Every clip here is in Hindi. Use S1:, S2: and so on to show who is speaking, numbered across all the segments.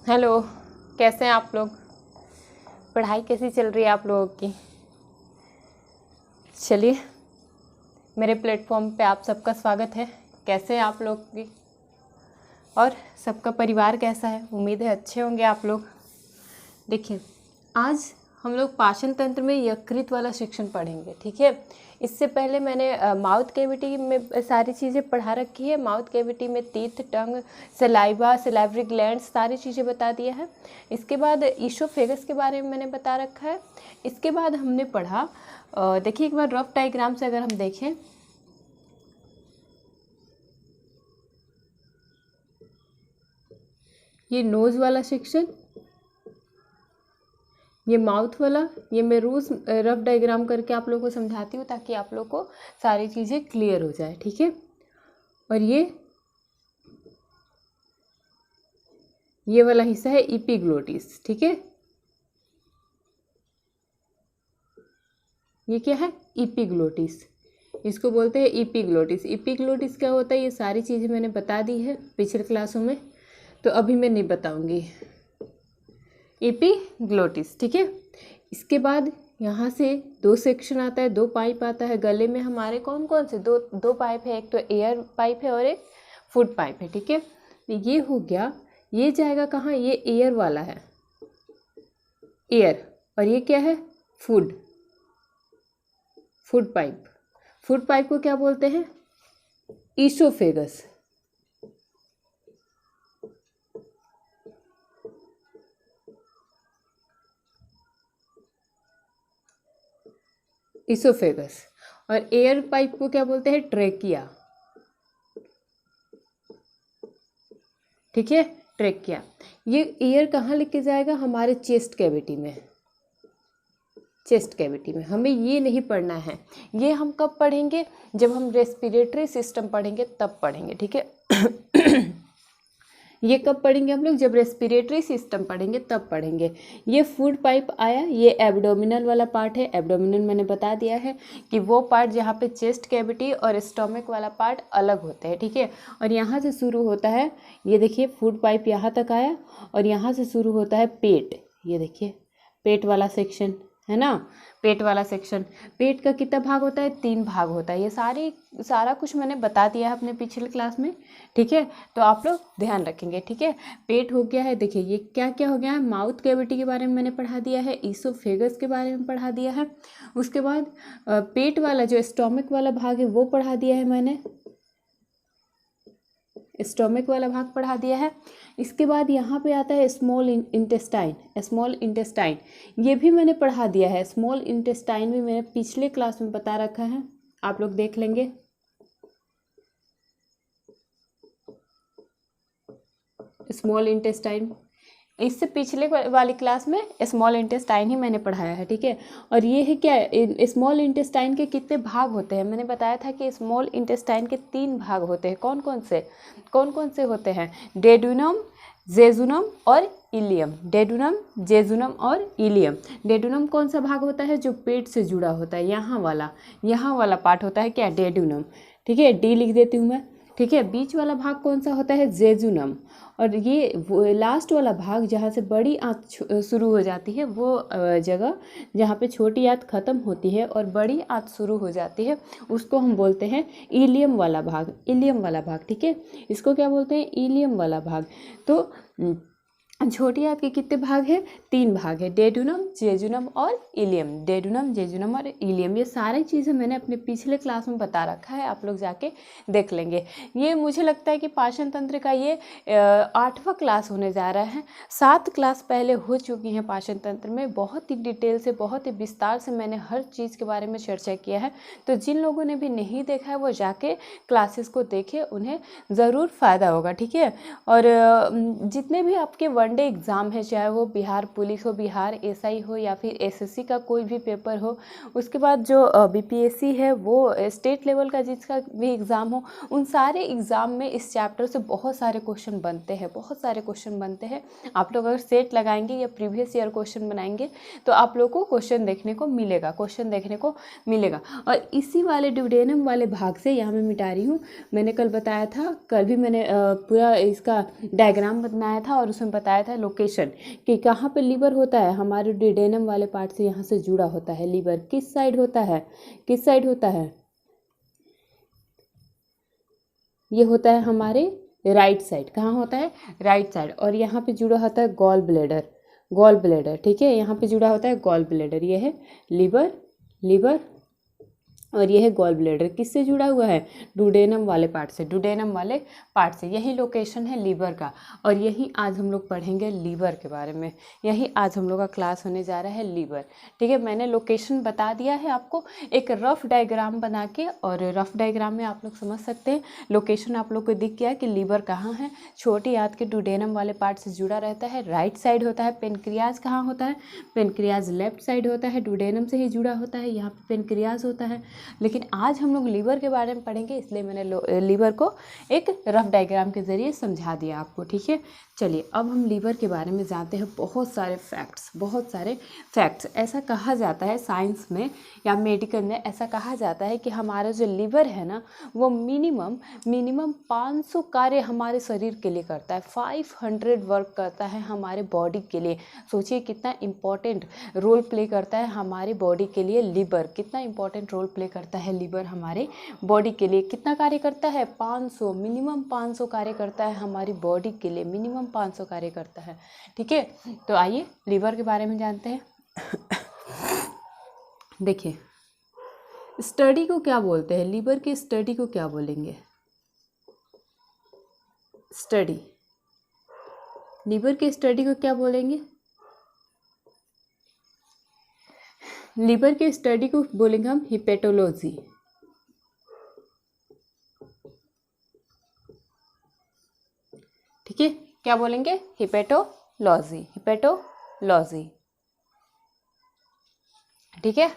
S1: हेलो, कैसे हैं आप लोग? पढ़ाई कैसी चल रही है आप लोगों की? चलिए, मेरे प्लेटफॉर्म पे आप सबका स्वागत है। कैसे हैं आप लोग की? और सबका परिवार कैसा है? उम्मीद है अच्छे होंगे आप लोग। देखिए, आज हम लोग पाचन तंत्र में यकृत वाला सेक्शन पढ़ेंगे, ठीक है। इससे पहले मैंने माउथ कैविटी में सारी चीज़ें पढ़ा रखी है। माउथ कैविटी में टीथ, टंग, सलाइवा, सलाइवरी ग्लैंड्स सारी चीज़ें बता दिया है। इसके बाद ईसोफेगस के बारे में मैंने बता रखा है। इसके बाद हमने पढ़ा, देखिए एक बार रफ डायग्राम से अगर हम देखें, ये नोज़ वाला सेक्शन, ये माउथ वाला, ये मैं रोज़ रफ डायग्राम करके आप लोगों को समझाती हूँ ताकि आप लोग को सारी चीज़ें क्लियर हो जाए, ठीक है। और ये वाला हिस्सा है इपिग्लोटिस, ठीक है। ये क्या है? इपिग्लोटिस, इसको बोलते हैं इपिग्लोटिस। इपिग्लोटिस क्या होता है ये सारी चीज़ें मैंने बता दी है पिछले क्लासों में, तो अभी मैं नहीं बताऊंगी। एपिग्लोटिस, ठीक है। इसके बाद यहाँ से दो सेक्शन आता है, दो पाइप आता है गले में हमारे। कौन कौन से? दो पाइप है, एक तो एयर पाइप है और एक फूड पाइप है, ठीक है। ये हो गया, ये जाएगा कहाँ? ये एयर वाला है, एयर। और ये क्या है? Food pipe. फूड पाइप को क्या बोलते हैं? ईसोफेगस। ईसोफेगस। और एयर पाइप को क्या बोलते हैं? ट्रेकिया, ठीक है, ट्रेकिया। ये एयर कहाँ लेके जाएगा? हमारे चेस्ट कैविटी में। चेस्ट कैविटी में हमें ये नहीं पढ़ना है। ये हम कब पढ़ेंगे? जब हम रेस्पिरेटरी सिस्टम पढ़ेंगे तब पढ़ेंगे, ठीक है। ये कब पढ़ेंगे हम लोग? जब रेस्पिरेटरी सिस्टम पढ़ेंगे तब पढ़ेंगे। ये फूड पाइप आया, ये एब्डोमिनल वाला पार्ट है। एब्डोमिनल मैंने बता दिया है कि वो पार्ट जहाँ पे चेस्ट कैविटी और स्टोमक वाला पार्ट अलग होते हैं, ठीक है। और यहाँ से शुरू होता है, ये देखिए फूड पाइप यहाँ तक आया, और यहाँ से शुरू होता है पेट। ये देखिए पेट वाला सेक्शन है ना, पेट वाला सेक्शन। पेट का कितना भाग होता है? 3 भाग होता है। ये सारा कुछ मैंने बता दिया है अपने पिछले क्लास में, ठीक है। तो आप लोग ध्यान रखेंगे, ठीक है। पेट हो गया है। देखिए ये क्या क्या हो गया है? माउथ कैविटी के बारे में मैंने पढ़ा दिया है, ईसोफेगस के बारे में पढ़ा दिया है। उसके बाद पेट वाला जो स्टोमक वाला भाग है वो पढ़ा दिया है मैंने, स्टोमक वाला भाग पढ़ा दिया है। इसके बाद यहाँ पे आता है स्मॉल इंटेस्टाइन। स्मॉल इंटेस्टाइन ये भी मैंने पढ़ा दिया है। स्मॉल इंटेस्टाइन भी मैंने पिछले क्लास में बता रखा है, आप लोग देख लेंगे। स्मॉल इंटेस्टाइन, इससे पिछले वाली क्लास में स्मॉल इंटेस्टाइन ही मैंने पढ़ाया है, ठीक है। और ये है क्या? स्मॉल इंटेस्टाइन के कितने भाग होते हैं? मैंने बताया था कि स्मॉल इंटेस्टाइन के 3 भाग होते हैं। कौन कौन से होते हैं? डेडुनम, जेजुनम और इलियम। डेडुनम, जेजुनम और इलियम। डेडुनम कौन सा भाग होता है? जो पेट से जुड़ा होता है, यहाँ वाला पार्ट होता है क्या? डेडुनम, ठीक है। डी लिख देती हूँ मैं, ठीक है। बीच वाला भाग कौन सा होता है? जेजुनम। और ये लास्ट वाला भाग जहाँ से बड़ी आंत शुरू हो जाती है, वो जगह जहाँ पे छोटी आंत ख़त्म होती है और बड़ी आंत शुरू हो जाती है, उसको हम बोलते हैं इलियम वाला भाग। इलियम वाला भाग, ठीक है। इसको क्या बोलते हैं? इलियम वाला भाग। तो छोटी आंत के कितने भाग हैं? 3 भाग है, डेडुनम, जेजुनम और इलियम। डेडुनम, जेजुनम और इलियम, ये सारी चीज़ें मैंने अपने पिछले क्लास में बता रखा है, आप लोग जाके देख लेंगे। ये मुझे लगता है कि पाचन तंत्र का ये 8वां क्लास होने जा रहा है। 7 क्लास पहले हो चुकी हैं पाचन तंत्र में। बहुत ही डिटेल से, बहुत ही विस्तार से मैंने हर चीज़ के बारे में चर्चा किया है। तो जिन लोगों ने भी नहीं देखा है वो जाके क्लासेस को देखें, उन्हें ज़रूर फ़ायदा होगा, ठीक है। और जितने भी आपके वनडे एग्ज़ाम है, चाहे वो बिहार पुलिस हो, बिहार एसआई हो, या फिर एसएससी का कोई भी पेपर हो, उसके बाद जो बीपीएससी है, वो स्टेट लेवल का जिसका भी एग्ज़ाम हो, उन सारे एग्ज़ाम में इस चैप्टर से बहुत सारे क्वेश्चन बनते हैं, बहुत सारे क्वेश्चन बनते हैं। आप लोग अगर सेट लगाएंगे या प्रीवियस ईयर क्वेश्चन बनाएंगे तो आप लोग को क्वेश्चन देखने को मिलेगा। और इसी वाले ड्यूडेनम वाले भाग से यहाँ मैं मिटा रही हूँ। मैंने कल बताया था, कल भी मैंने पूरा इसका डायग्राम बनाया था और उसमें बताया बताया था लोकेशन कि कहाँ पे लीवर होता है, हमारे डिडेनम वाले पार्ट से यहाँ से जुड़ा होता है। लीवर किस साइड होता है, किस साइड होता है, ये होता है हमारे राइट साइड। कहाँ होता है, राइट साइड। और यहाँ पे जुड़ा होता है गॉल ब्लैडर, गॉल ब्लैडर, ठीक है, यहाँ पे जुड़ा होता है गॉल ब्लैडर। ये है लीवर, लीवर, और ये है गॉल ब्लैडर। किससे जुड़ा हुआ है, डुडेनम वाले पार्ट से, डुडेनम वाले पार्ट से। यही लोकेशन है लीवर का, और यही आज हम लोग पढ़ेंगे लीवर के बारे में। यही आज हम लोग का क्लास होने जा रहा है, लीवर, ठीक है। मैंने लोकेशन बता दिया है आपको एक रफ डायग्राम बना के, और रफ डायग्राम में आप लोग समझ सकते हैं। लोकेशन आप लोग को दिख गया कि लीवर कहाँ है, छोटी आंत के डुडेनम वाले पार्ट से जुड़ा रहता है, राइट साइड होता है। पेनक्रियाज कहाँ होता है, पेनक्रियाज लेफ्ट साइड होता है, डुडेनम से ही जुड़ा होता है, यहाँ पे पेनक्रियाज होता है। लेकिन आज हम लोग लीवर के बारे में पढ़ेंगे, इसलिए मैंने लीवर को एक रफ डायग्राम के ज़रिए समझा दिया आपको, ठीक है। चलिए अब हम लीवर के बारे में जानते हैं। बहुत सारे फैक्ट्स, बहुत सारे फैक्ट्स। ऐसा कहा जाता है साइंस में या मेडिकल में, ऐसा कहा जाता है कि हमारा जो लीवर है ना, वो मिनिमम 500 कार्य हमारे शरीर के लिए करता है। 500 वर्क करता है हमारे बॉडी के लिए। सोचिए कितना इम्पोर्टेंट रोल प्ले करता है हमारी बॉडी के लिए लीवर, कितना इम्पोर्टेंट रोल प्ले करता है लीवर हमारे बॉडी के लिए। कितना कार्य करता है, 500, मिनिमम 500 कार्य करता है हमारी बॉडी के लिए, मिनिमम 500 कार्य करता है, ठीक है। तो आइए लीवर के बारे में जानते हैं। देखिए स्टडी को क्या बोलते हैं, लीवर की स्टडी को क्या बोलेंगे, स्टडी, लीवर की स्टडी को क्या बोलेंगे, लीवर के स्टडी को बोलेंगे हम हिपेटोलॉजी, ठीक है। क्या बोलेंगे, हिपेटोलॉजी, हिपेटोलॉजी, ठीक है,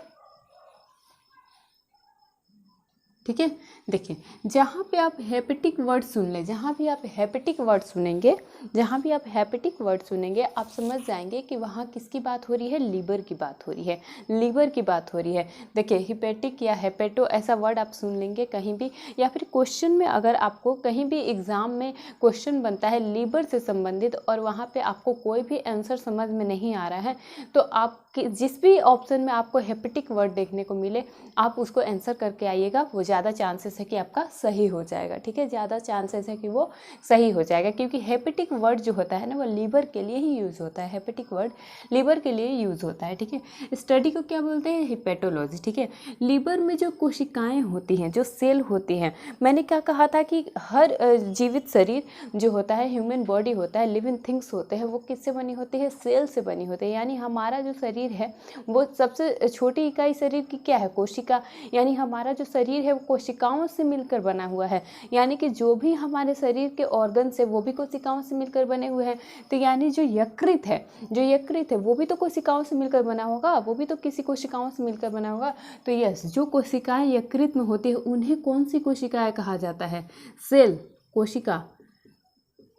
S1: ठीक है। देखिए जहाँ पे आप हेपेटिक वर्ड सुन लें, जहाँ भी आप हेपेटिक वर्ड सुनेंगे, जहाँ भी आप हेपेटिक वर्ड सुनेंगे, आप समझ जाएंगे कि वहाँ किसकी बात हो रही है, लीवर की बात हो रही है, लीवर की बात हो रही है। देखिए हिपेटिक या हेपेटो ऐसा वर्ड आप सुन लेंगे कहीं भी, या फिर क्वेश्चन में अगर आपको कहीं भी एग्जाम में क्वेश्चन बनता है लीवर से संबंधित, और वहाँ पर आपको कोई भी आंसर समझ में नहीं आ रहा है, तो आप जिस भी ऑप्शन में आपको हेपेटिक वर्ड देखने को मिले, आप उसको आंसर करके आइएगा। वो ज़्यादा चांसेस है कि आपका सही हो जाएगा, ठीक है, ज़्यादा चांसेस है कि वो सही हो जाएगा, क्योंकि हेपेटिक वर्ड जो होता है ना, वो लीवर के लिए ही यूज़ होता है। हेपेटिक वर्ड लीवर के लिए यूज़ होता है, ठीक है। स्टडी को क्या बोलते हैं, हिपेटोलॉजी, ठीक है। लीवर में जो कोशिकाएं होती हैं, जो सेल होती हैं, मैंने क्या कहा था कि हर जीवित शरीर जो होता है, ह्यूमन बॉडी होता है, लिविंग थिंग्स होते हैं, वो किससे बनी होती है, सेल से बनी होती है। यानी हमारा जो शरीर है वो सबसे छोटी इकाई शरीर की क्या है, कोशिका। यानी हमारा जो शरीर है वो कोशिकाओं से मिलकर बना हुआ है। यानी कि जो भी हमारे शरीर के ऑर्गन्स है वो भी कोशिकाओं से मिलकर बने हुए हैं। तो यानी जो यकृत है, जो यकृत है वो भी तो कोशिकाओं से मिलकर बना होगा, वो भी तो किसी कोशिकाओं से मिलकर बना होगा। तो यस, जो कोशिकाएं यकृत में होती है उन्हें कौन सी कोशिकाएं कहा जाता है, सेल, कोशिका।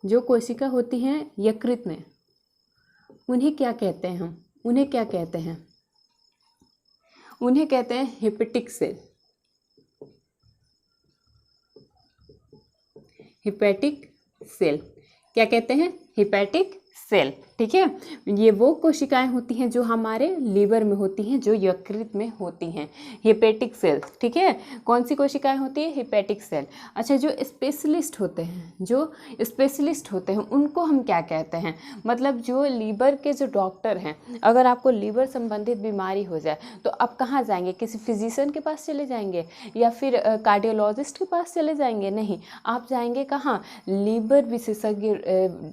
S1: जो कोशिका होती हैं यकृत में उन्हें क्या कहते हैं, हम उन्हें क्या कहते हैं, उन्हें कहते हैं हेपेटिक सेल, हिपैटिक सेल। क्या कहते हैं, हिपैटिक सेल, ठीक है। ये वो कोशिकाएं होती हैं जो हमारे लीवर में होती हैं, जो यकृत में होती हैं, हिपैटिक सेल्स, ठीक है। कौन सी कोशिकाएं होती है, हिपैटिक सेल। अच्छा, जो स्पेशलिस्ट होते हैं, जो स्पेशलिस्ट होते हैं उनको हम क्या कहते हैं, मतलब जो लीवर के जो डॉक्टर हैं, अगर आपको लीवर संबंधित बीमारी हो जाए तो आप कहाँ जाएंगे, किसी फिजिशियन के पास चले जाएंगे या फिर कार्डियोलॉजिस्ट के पास चले जाएंगे, नहीं, आप जाएंगे कहाँ, लीवर विशेषज्ञ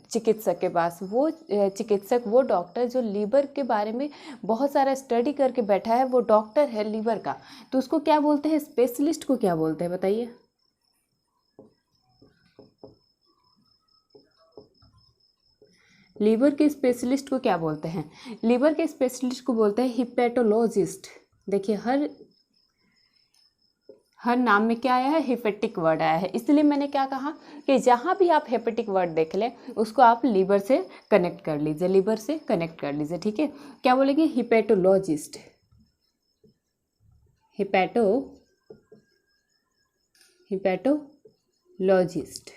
S1: चिकित्सक के पास। वो चिकित्सक, वो डॉक्टर जो लीवर के बारे में बहुत सारा स्टडी करके बैठा है, वो डॉक्टर है लीवर का, तो उसको क्या बोलते हैं, स्पेशलिस्ट को क्या बोलते हैं, बताइए। लीवर के स्पेशलिस्ट को क्या बोलते हैं, लीवर के स्पेशलिस्ट को बोलते हैं हिपैटोलॉजिस्ट। देखिए हर नाम में क्या आया है, हेपेटिक वर्ड आया है, इसलिए मैंने क्या कहा कि जहाँ भी आप हेपेटिक वर्ड देख लें उसको आप लीवर से कनेक्ट कर लीजिए, लीवर से कनेक्ट कर लीजिए, ठीक है। क्या बोलेंगे, हिपैटोलॉजिस्ट, हिपैटोलॉजिस्ट,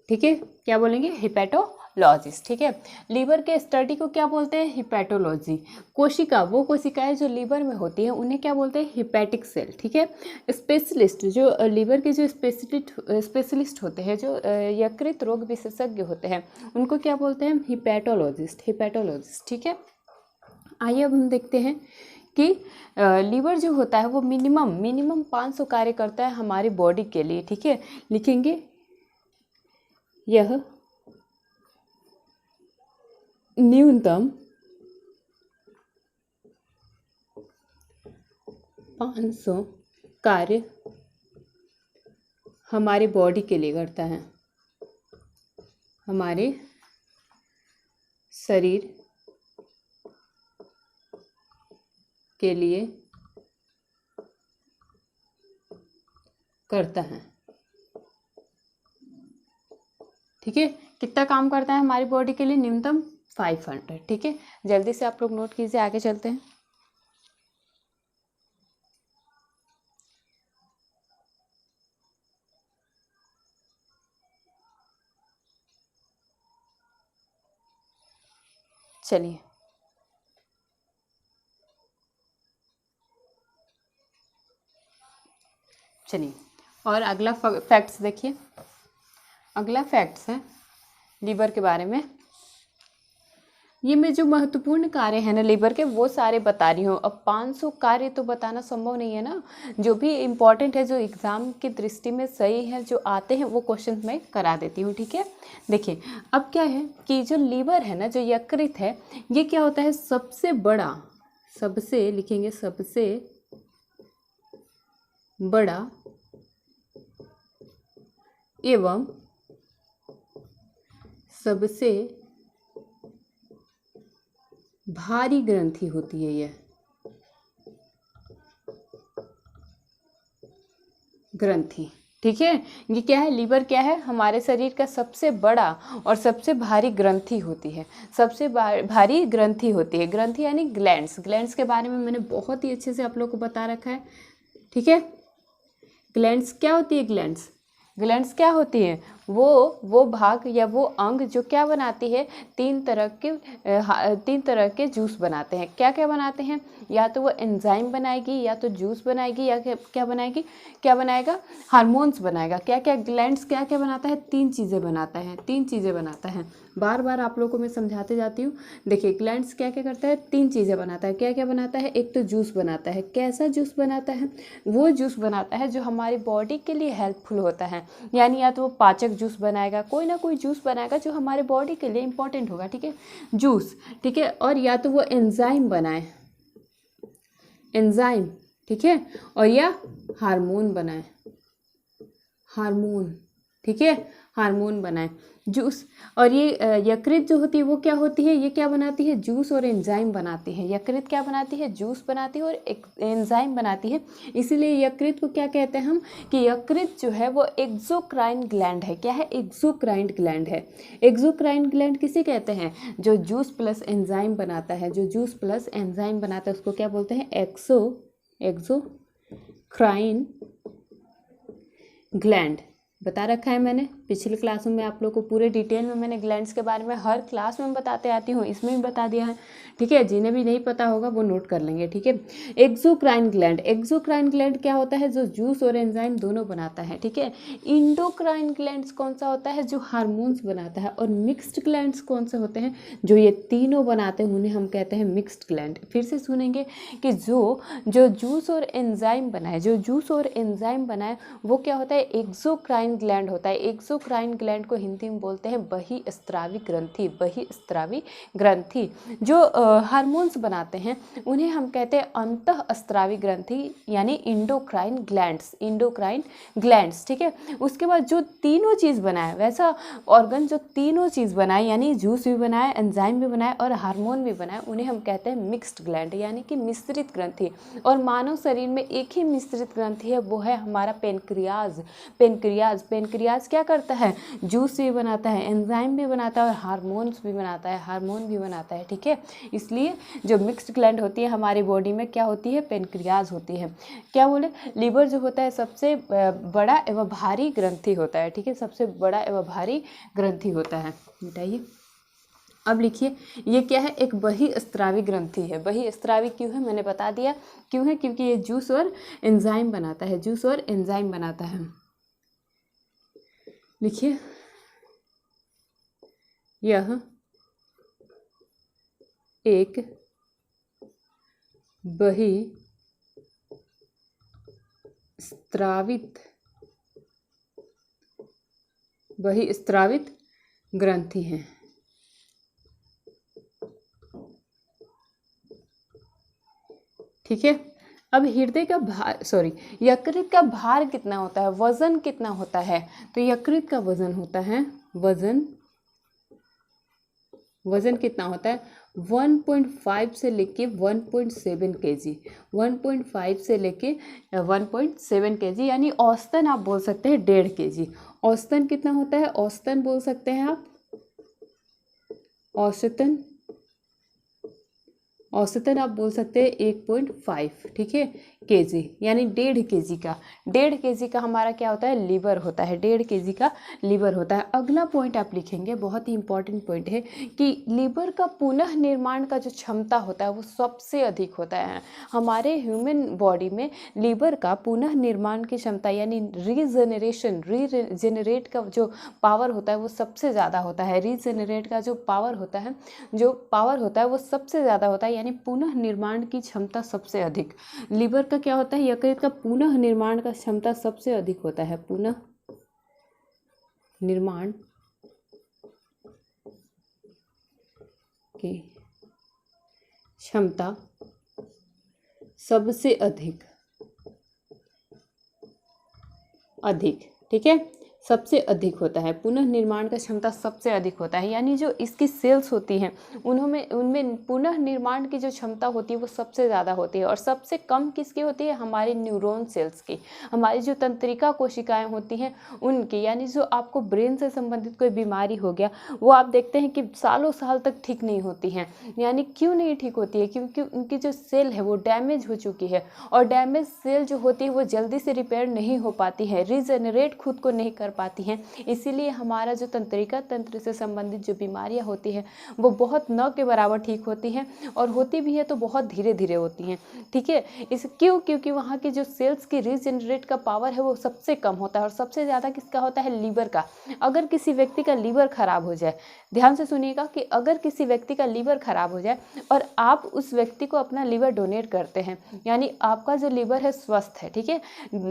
S1: ठीक है, क्या बोलेंगे? हिपैटोलॉजिस्ट। ठीक है, लीवर के स्टडी को क्या बोलते हैं? हिपैटोलॉजी। कोशिका, वो कोशिकाएं जो लीवर में होती हैं उन्हें क्या बोलते हैं? Hepatic cell. ठीक है, स्पेशलिस्ट, जो लीवर के जो स्पेशलिस्ट होते हैं, जो यकृत रोग विशेषज्ञ होते हैं, उनको क्या बोलते हैं? हिपैटोलॉजिस्ट। हिपैटोलॉजिस्ट। ठीक है, आइए अब हम देखते हैं कि लीवर जो होता है वो मिनिमम 500 कार्य करता है हमारी बॉडी के लिए। ठीक है, लिखेंगे यह न्यूनतम 500 कार्य हमारे बॉडी के लिए करता है, हमारे शरीर के लिए करता है। ठीक है, कितना काम करता है हमारी बॉडी के लिए? न्यूनतम 500। ठीक है, जल्दी से आप लोग नोट कीजिए, आगे चलते हैं। चलिए, और अगला फैक्ट्स देखिए। अगला फैक्ट्स है लीवर के बारे में। ये मैं जो महत्वपूर्ण कार्य है ना लीवर के, वो सारे बता रही हूँ। अब 500 कार्य तो बताना संभव नहीं है ना, जो भी इम्पोर्टेंट है, जो एग्ज़ाम की दृष्टि में सही है, जो आते हैं वो क्वेश्चन मैं करा देती हूँ। ठीक है, देखिए अब क्या है कि जो लीवर है ना, जो यकृत है, ये क्या होता है? सबसे बड़ा, सबसे लिखेंगे, सबसे बड़ा एवं सबसे भारी ग्रंथि होती है। यह ग्रंथि, ठीक है, ये क्या है? लीवर क्या है? हमारे शरीर का सबसे बड़ा और सबसे भारी ग्रंथि होती है। सबसे भारी ग्रंथि होती है। ग्रंथि यानी ग्लैंड्स। ग्लैंड्स के बारे में मैंने बहुत ही अच्छे से आप लोग को बता रखा है। ठीक है, ग्लैंड्स क्या होती है? ग्लैंड्स क्या होती है? वो भाग या वो अंग जो क्या बनाती है? तीन तरह के जूस बनाते हैं। क्या क्या बनाते हैं? या तो वो एंजाइम बनाएगी, या तो जूस बनाएगी, या क्या बनाएगी? क्या बनाएगा? हार्मोन्स बनाएगा। क्या क्या ग्लैंड्स क्या क्या बनाता है? 3 चीज़ें बनाता है। 3 चीज़ें बनाता है। बार बार आप लोगों को मैं समझाते जाती हूँ। देखिए, ग्लैंड्स क्या क्या करता है? 3 चीज़ें बनाता है। क्या क्या बनाता है? एक तो जूस बनाता है। कैसा जूस बनाता है? वो जूस बनाता है जो हमारी बॉडी के लिए हेल्पफुल होता है। यानी या तो वो पाचक जूस बनाएगा, कोई ना कोई जूस बनाएगा जो हमारे बॉडी के लिए इंपॉर्टेंट होगा। ठीक है, जूस। ठीक है, और या तो वो एंजाइम बनाए, एंजाइम। ठीक है, और या हार्मोन बनाए, हार्मोन। ठीक है, हार्मोन बनाए, जूस। और ये यकृत जो होती है वो क्या होती है? ये क्या बनाती है? जूस और एंजाइम बनाती है। यकृत क्या बनाती है? जूस बनाती है और एंजाइम बनाती है। इसीलिए यकृत को क्या कहते हैं हम? कि यकृत जो है वो एक्सोक्राइन ग्लैंड है। क्या है? एक्सोक्राइन ग्लैंड है। एक्सोक्राइन ग्लैंड किसे कहते हैं? जो जूस प्लस एंजाइम बनाता है। जो जूस प्लस एंजाइम बनाता है उसको क्या बोलते हैं? Exocrine gland. बता रखा है मैंने पिछले क्लासों में आप लोग को पूरे डिटेल में। मैंने ग्लैंड्स के बारे में हर क्लास में बताते आती हूँ, इसमें भी बता दिया है। ठीक है, जिन्हें भी नहीं पता होगा वो नोट कर लेंगे। ठीक है, एक्सोक्राइन ग्लैंड। एक्सोक्राइन ग्लैंड क्या होता है? जो जूस और एंजाइम दोनों बनाता है। ठीक है, इंडोक्राइन ग्लैंड्स कौन सा होता है? जो हार्मोन्स बनाता है। और मिक्स्ड ग्लैंड्स कौन से होते हैं? जो ये तीनों बनाते हैं उन्हें हम कहते हैं मिक्स्ड ग्लैंड। फिर से सुनेंगे कि जो जूस और एंजाइम बनाए, जो जूस और एंजाइम बनाए वो क्या होता है? एक्सोक्राइन ग्लैंड होता है। एक्सोक्राइन ग्लैंड को हिंदी में बोलते हैं बहिस्त्रावी ग्रंथि। बहिस्त्रावी ग्रंथि। जो हार्मोन्स बनाते हैं उन्हें हम कहते हैं अंतःस्त्रावी ग्रंथि, यानी इंडोक्राइन ग्लैंड्स। Endocrine glands. ठीक है, उसके बाद जो तीनों चीज़ बनाए, वैसा ऑर्गन जो तीनों चीज़ बनाए, यानी जूस भी बनाए, एंजाइम भी बनाए और हार्मोन भी बनाए, उन्हें हम कहते हैं मिक्स्ड ग्लैंड, यानी कि मिश्रित ग्रंथि। और मानव शरीर में एक ही मिश्रित ग्रंथि है, वो है हमारा पेनक्रियाज। पेनक्रियाज पेनक्रियाज क्या करता है, जूस भी बनाता है, एंजाइम भी बनाता है और हार्मोन भी बनाता है, ठीक है। इसलिए जो मिक्स्ड ग्लैंड होती है हमारी बॉडी में क्या होती है, पेनक्रियाज होती है। क्या बोले, लीवर जो होता है सबसे बड़ा एवं भारी ग्रंथि होता है, ठीक है, सबसे बड़ा एवं भारी ग्रंथि होता है। बताइए अब लिखिए, ये क्या है, एक बहिस्त्रावी ग्रंथि है। बहिस्त्रावी क्यों है, मैंने बता दिया क्यों है, क्योंकि ये जूस और एंजाइम बनाता है, जूस और एंजाइम बनाता है। लिखिए, यह एक बहिस्त्रावित ग्रंथि है। ठीक है। अब हृदय का भार, यकृत का भार कितना होता है, वजन कितना होता है, तो यकृत का वजन होता है, वजन कितना होता है, 1.5 से लेके 1.7 केजी, 1.5 से लेके 1.7 केजी, यानी औसतन आप बोल सकते हैं 1.5 केजी। औसतन कितना होता है, औसतन बोल सकते हैं आप, औसतन आप बोल सकते हैं 1.5, ठीक है, केजी, यानी 1.5 केजी का, 1.5 केजी का हमारा क्या होता है, लीवर होता है, 1.5 केजी का लीवर होता है। अगला पॉइंट आप लिखेंगे, बहुत ही इंपॉर्टेंट पॉइंट है कि लीवर का पुनः निर्माण का जो क्षमता होता है वो सबसे अधिक होता है। हमारे ह्यूमन बॉडी में लीवर का पुनः निर्माण की क्षमता यानी रीजेनरेट का जो पावर होता है वो सबसे ज़्यादा होता है। रीजेनरेट का जो पावर होता है वो सबसे ज़्यादा होता है, यानी पुनः निर्माण की क्षमता सबसे अधिक लीवर का क्या होता है, यकृत का पुनः निर्माण का क्षमता सबसे अधिक होता है, पुनः निर्माण की क्षमता सबसे अधिक, ठीक है, सबसे अधिक होता है, पुनः निर्माण का क्षमता सबसे अधिक होता है, यानी जो इसकी सेल्स होती हैं उनमें पुनः निर्माण की जो क्षमता होती है वो सबसे ज़्यादा होती है। और सबसे कम किसकी होती है, हमारी न्यूरॉन सेल्स की, हमारी जो तंत्रिका कोशिकाएं होती हैं उनकी, यानी जो आपको ब्रेन से संबंधित कोई बीमारी हो गया वो आप देखते हैं कि सालों साल तक ठीक नहीं होती हैं। यानी क्यों नहीं ठीक होती है, क्योंकि उनकी जो सेल है वो डैमेज हो चुकी है, और डैमेज सेल जो होती है वो जल्दी से रिपेयर नहीं हो पाती है, रीजेनरेट खुद को नहीं कर पाती हैं। इसीलिए हमारा जो तंत्रिका तंत्र से संबंधित जो बीमारियां होती हैं वो बहुत न के बराबर ठीक होती हैं, और होती भी है तो बहुत धीरे धीरे होती हैं, ठीक है। क्योंकि वहाँ की जो सेल्स की रीजेनरेट का पावर है वो सबसे कम होता है, और सबसे ज़्यादा किसका होता है, लीवर का। अगर किसी व्यक्ति का लीवर खराब हो जाए, ध्यान से सुनिएगा कि अगर किसी व्यक्ति का लीवर खराब हो जाए और आप उस व्यक्ति को अपना लीवर डोनेट करते हैं, यानी आपका जो लीवर है स्वस्थ है, ठीक है।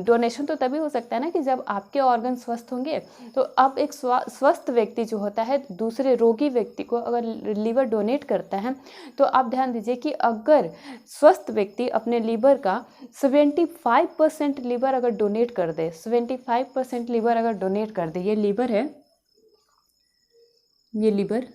S1: डोनेशन तो तभी हो सकता है ना कि जब आपके ऑर्गन स्वस्थ होंगे। तो अब एक स्वस्थ व्यक्ति जो होता है दूसरे रोगी व्यक्ति को अगर लीवर डोनेट करता है, तो आप ध्यान दीजिए कि अगर स्वस्थ व्यक्ति अपने लीवर का 75% लीवर अगर डोनेट कर दे, 75% लीवर अगर डोनेट कर दे, ये लीवर है, ये लीवर,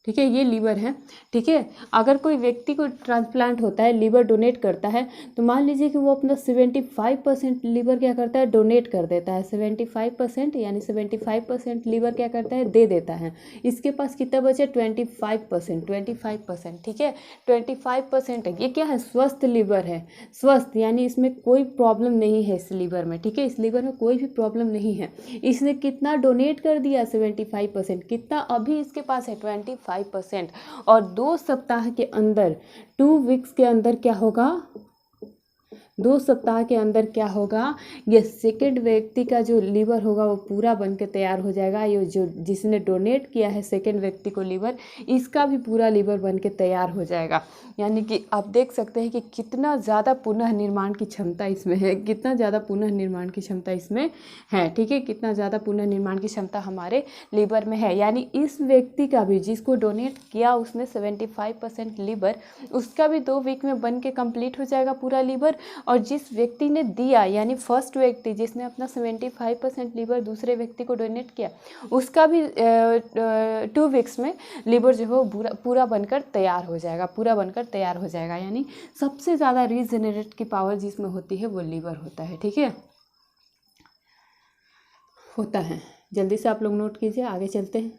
S1: ठीक है, ये लीवर है, ठीक है। अगर कोई व्यक्ति को ट्रांसप्लांट होता है, लीवर डोनेट करता है, तो मान लीजिए कि वो अपना 75% लीवर क्या करता है, डोनेट कर देता है, 75%, यानी 75% लीवर क्या करता है, दे देता है। इसके पास कितना बचे, 25%, ठीक है, 25% है। ये क्या है, स्वस्थ लीवर है, स्वस्थ, यानी इसमें कोई प्रॉब्लम नहीं है इस लीवर में, ठीक है, इस लीवर में कोई भी प्रॉब्लम नहीं है। इसने कितना डोनेट कर दिया, 75%, कितना अभी इसके पास है, 25%। और 2 सप्ताह के अंदर, 2 वीक्स के अंदर क्या होगा, 2 सप्ताह के अंदर क्या होगा, ये सेकंड व्यक्ति का जो लीवर होगा वो पूरा बन के तैयार हो जाएगा। ये जो जिसने डोनेट किया है सेकंड व्यक्ति को लीवर, इसका भी पूरा लीवर बन के तैयार हो जाएगा। यानी कि आप देख सकते हैं कि कितना ज़्यादा पुनः निर्माण की क्षमता इसमें है, कितना ज़्यादा पुनः निर्माण की क्षमता इसमें है, ठीक है, कितना ज़्यादा पुनः निर्माण की क्षमता हमारे लीवर में है। यानी इस व्यक्ति का भी, जिसको डोनेट किया उसने 75% लीवर, उसका भी 2 वीक में बन के कंप्लीट हो जाएगा पूरा लीवर। और जिस व्यक्ति ने दिया, यानी फर्स्ट व्यक्ति जिसने अपना 75% लीवर दूसरे व्यक्ति को डोनेट किया, उसका भी 2 वीक्स में लीवर जो है पूरा बनकर तैयार हो जाएगा, पूरा बनकर तैयार हो जाएगा। यानी सबसे ज़्यादा रीजेनरेट की पावर जिसमें होती है वो लीवर होता है, ठीक है। होता है। जल्दी से आप लोग नोट कीजिए, आगे चलते हैं।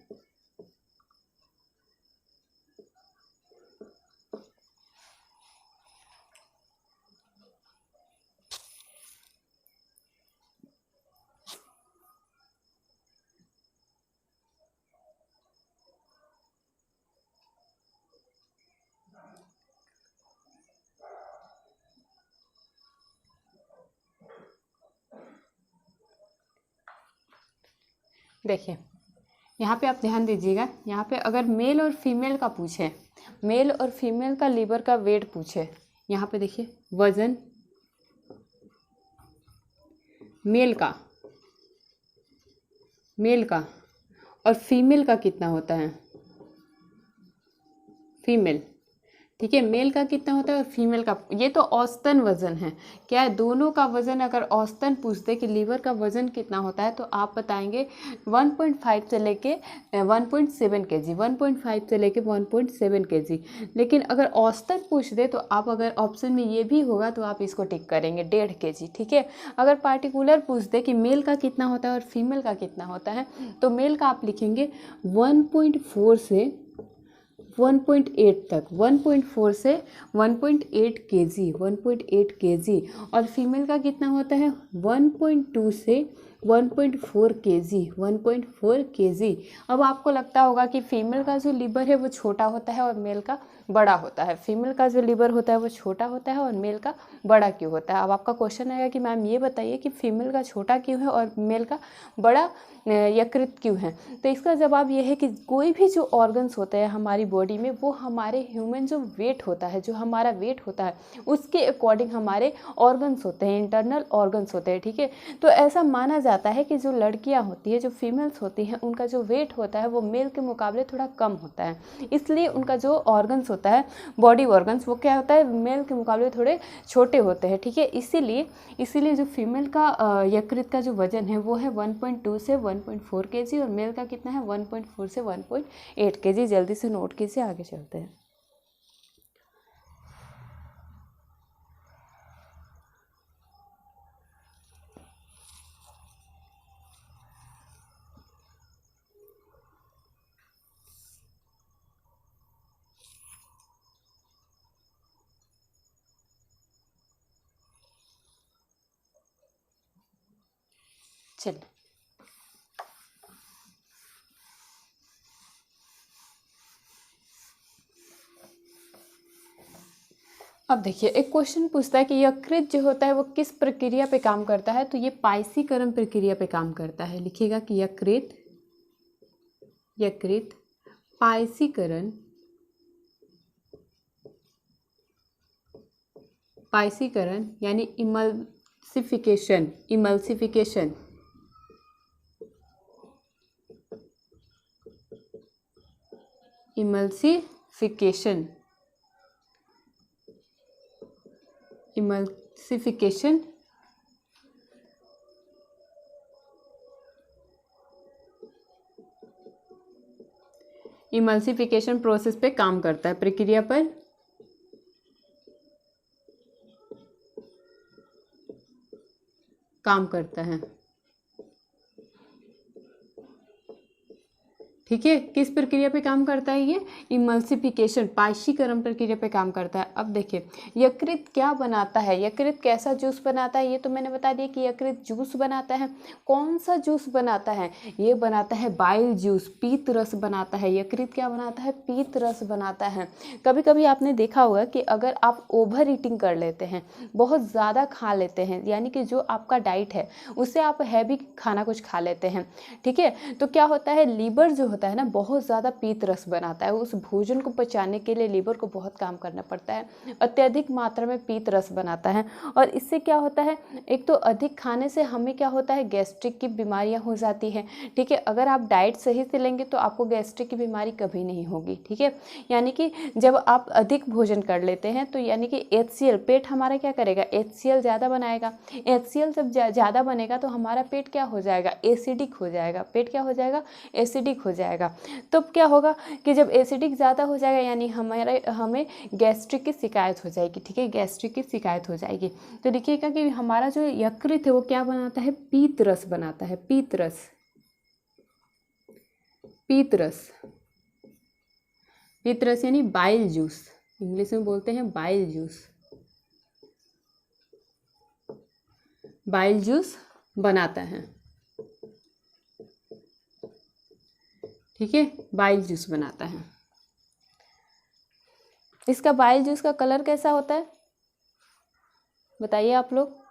S1: देखिए यहाँ पे आप ध्यान दीजिएगा, यहाँ पे अगर मेल और फीमेल का पूछे, मेल और फीमेल का लीवर का वेट पूछे, यहाँ पे देखिए वजन मेल का और फीमेल का कितना होता है, फीमेल, ठीक है, मेल का कितना होता है और फीमेल का, ये तो औसतन वजन है। क्या है, दोनों का वजन अगर औसतन पूछते कि लीवर का वजन कितना होता है तो आप बताएंगे 1.5 से लेके 1.7 kg, 1.5 से लेके 1.7 kg। लेकिन अगर औसतन पूछ दे तो आप अगर ऑप्शन में ये भी होगा तो आप इसको टिक करेंगे 1.5 kg, ठीक है। अगर पार्टिकुलर पूछ दे कि मेल का कितना होता है और फीमेल का कितना होता है तो मेल का आप लिखेंगे 1.4 से 1.8 तक, 1.4 से 1.8 kg, 1.8 kg। और फीमेल का कितना होता है 1.2 से 1.4 kg, 1.4 kg। अब आपको लगता होगा कि फीमेल का जो लीवर है वो छोटा होता है और मेल का बड़ा होता है, फीमेल का जो लीवर होता है वो छोटा होता है और मेल का बड़ा क्यों होता है। अब आपका क्वेश्चन आएगा कि मैम ये बताइए कि फीमेल का छोटा क्यों है और मेल का बड़ा यकृत क्यों है। तो इसका जवाब ये है कि कोई भी जो ऑर्गन्स होते हैं हमारी बॉडी में वो हमारे ह्यूमन जो वेट होता है, जो हमारा वेट होता है उसके अकॉर्डिंग हमारे ऑर्गन्स होते हैं, इंटरनल ऑर्गन्स होते हैं, ठीक है। तो ऐसा माना जाता है कि जो लड़कियां होती है, जो फीमेल्स होती हैं, उनका जो वेट होता है वो मेल के मुकाबले थोड़ा कम होता है, इसलिए उनका जो ऑर्गन्स होता है, बॉडी ऑर्गन्स, वो क्या होता है मेल के मुकाबले थोड़े छोटे होते हैं, ठीक है। इसीलिए जो फीमेल का यकृत का जो वजन है वो है 1.2 से 1.4 kg और मेल का कितना है 1.4 से 1.8 kg। जल्दी से नोट कीजिए, आगे चलते हैं। चलिए अब देखिए, एक क्वेश्चन पूछता है कि यकृत जो होता है वो किस प्रक्रिया पे काम करता है, तो ये पाइसीकरण प्रक्रिया पे काम करता है। लिखिएगा कि यकृत पाइसीकरण यानी इमल्सिफिकेशन इमल्सिफिकेशन प्रोसेस पे काम करता है, प्रक्रिया पर काम करता है, ठीक है। किस प्रक्रिया पे काम करता है ये इमल्सिफिकेशन, पाइशीकरण प्रक्रिया पे काम करता है। अब देखिए यकृत क्या बनाता है, यकृत कैसा जूस बनाता है, ये तो मैंने बता दिया कि यकृत जूस बनाता है। कौन सा जूस बनाता है, ये बनाता है बाइल जूस, पीत रस बनाता है। यकृत क्या बनाता है, पीत रस बनाता है। कभी कभी आपने देखा होगा कि अगर आप ओवर ईटिंग कर लेते हैं, बहुत ज़्यादा खा लेते हैं, यानी कि जो आपका डाइट है उससे आप हैवी खाना कुछ खा लेते हैं, ठीक है, तो क्या होता है लीवर जो होता है ना बहुत ज़्यादा पीत रस बनाता है। उस भोजन को पचाने के लिए लीवर को बहुत काम करना पड़ता है, अत्यधिक मात्रा में पीत रस बनाता है। और इससे क्या होता है, एक तो अधिक खाने से हमें क्या होता है गैस्ट्रिक की बीमारियां हो जाती हैं, ठीक है। अगर आप डाइट सही से लेंगे तो आपको गैस्ट्रिक की बीमारी कभी नहीं होगी, ठीक है। यानी कि जब आप अधिक भोजन कर लेते हैं तो यानी कि HCl, पेट हमारा क्या करेगा, HCl ज़्यादा बनाएगा। HCl जब ज़्यादा बनेगा तो हमारा पेट क्या हो जाएगा, एसिडिक हो जाएगा, पेट क्या हो जाएगा, एसिडिक हो जाएगा। जाएगा। तो क्या होगा कि जब एसिडिक ज़्यादा हो जाएगा यानी हमें गैस्ट्रिक की शिकायत हो जाएगी, ठीक है, गैस्ट्रिक की शिकायत हो जाएगी। तो देखिएगा कि हमारा जो यकृत है वो क्या बनाता है, पीत रस बनाता है, पीत रस, पीत रस, पीत रस यानी बाइल जूस, इंग्लिश में बोलते हैं बाइल जूस, बाइल जूस बनाता है, ठीक है, बाइल जूस बनाता है। इसका बाइल जूस का कलर कैसा होता है बताइए आप लोग।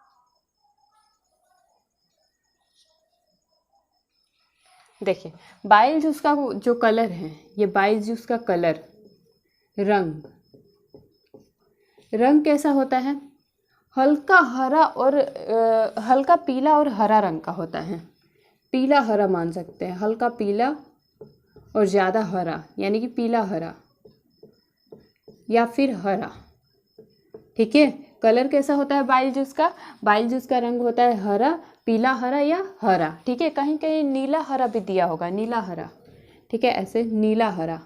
S1: देखिए बाइल जूस का जो कलर है, ये बाइल जूस का कलर, रंग कैसा होता है, हल्का हरा और हल्का पीला और हरा रंग का होता है, पीला हरा मान सकते हैं, हल्का पीला और ज़्यादा हरा यानी कि पीला हरा या फिर हरा, ठीक है। कलर कैसा होता है बाइल जूस का, बाइल जूस का रंग होता है हरा, पीला हरा या हरा, ठीक है। कहीं कहीं नीला हरा भी दिया होगा, नीला हरा, ठीक है, ऐसे नीला हरा।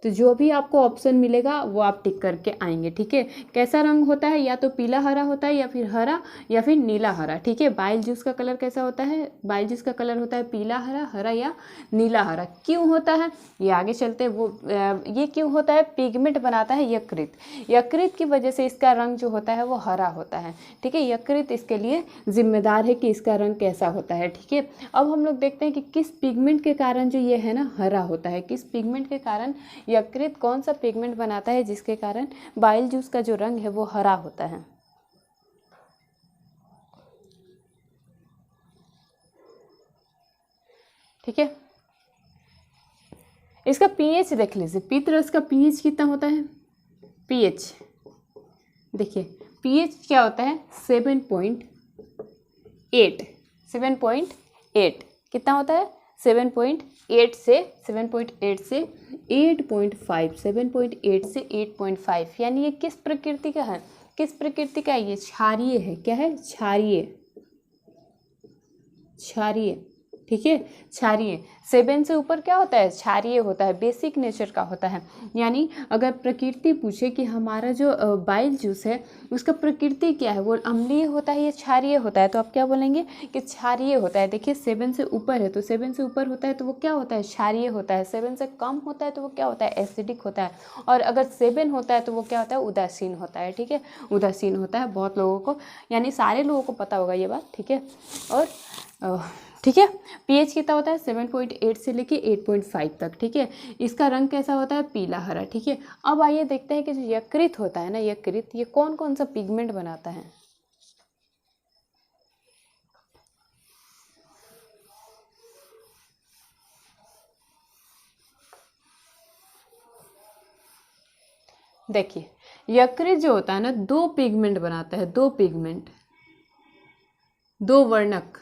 S1: तो जो भी आपको ऑप्शन मिलेगा वो आप टिक करके आएंगे, ठीक है। कैसा रंग होता है, या तो पीला हरा होता है या फिर हरा या फिर नीला हरा, ठीक है। बाइल जूस का कलर कैसा होता है, बाइल जूस का कलर होता है पीला हरा, हरा या नीला हरा। क्यों होता है ये आगे चलते वो ये क्यों होता है, पिगमेंट बनाता है यकृत, यकृत की वजह से इसका रंग जो होता है वो हरा होता है, ठीक है। यकृत इसके लिए जिम्मेदार है कि इसका रंग कैसा होता है, ठीक है। अब हम लोग देखते हैं कि किस पिगमेंट के कारण जो ये है ना हरा होता है, किस पिगमेंट के कारण यकृत कौन सा पिगमेंट बनाता है जिसके कारण बाइल जूस का जो रंग है वो हरा होता है। ठीक है, इसका पीएच देख लीजिए, पीत रस का पीएच कितना होता है, पीएच देखिए, पीएच क्या होता है 7.8, 7.8 कितना होता है 7.8 से 7.8 से 8.5, 7.8 से 8.5, यानी ये किस प्रकृति का है, किस प्रकृति का है, ये क्षारीय है, क्या है क्षारीय, क्षारीय, ठीक है, क्षारीय। 7 से ऊपर क्या होता है क्षारीय होता है, बेसिक नेचर का होता है। यानी अगर प्रकृति पूछे कि हमारा जो बाइल जूस है उसका प्रकृति क्या है, वो अम्लीय होता है या क्षारीय होता है, तो आप क्या बोलेंगे कि क्षारीय होता है। देखिए 7 से ऊपर है तो 7 से ऊपर होता है तो वो क्या होता है क्षारीय होता है, 7 से कम होता है तो वो क्या होता है एसिडिक होता है, और अगर 7 होता है तो वो क्या होता है उदासीन होता है, ठीक है, उदासीन होता है। बहुत लोगों को यानी सारे लोगों को पता होगा ये बात, ठीक है। और ठीक है, पीएच कितना होता है 7.8 से लेके 8.5 तक, ठीक है। इसका रंग कैसा होता है पीला हरा, ठीक है। अब आइए देखते हैं कि जो यकृत होता है ना, यकृत ये कौन कौन सा पिगमेंट बनाता है। देखिए यकृत जो होता है ना 2 पिगमेंट बनाता है, 2 पिगमेंट, 2 वर्णक,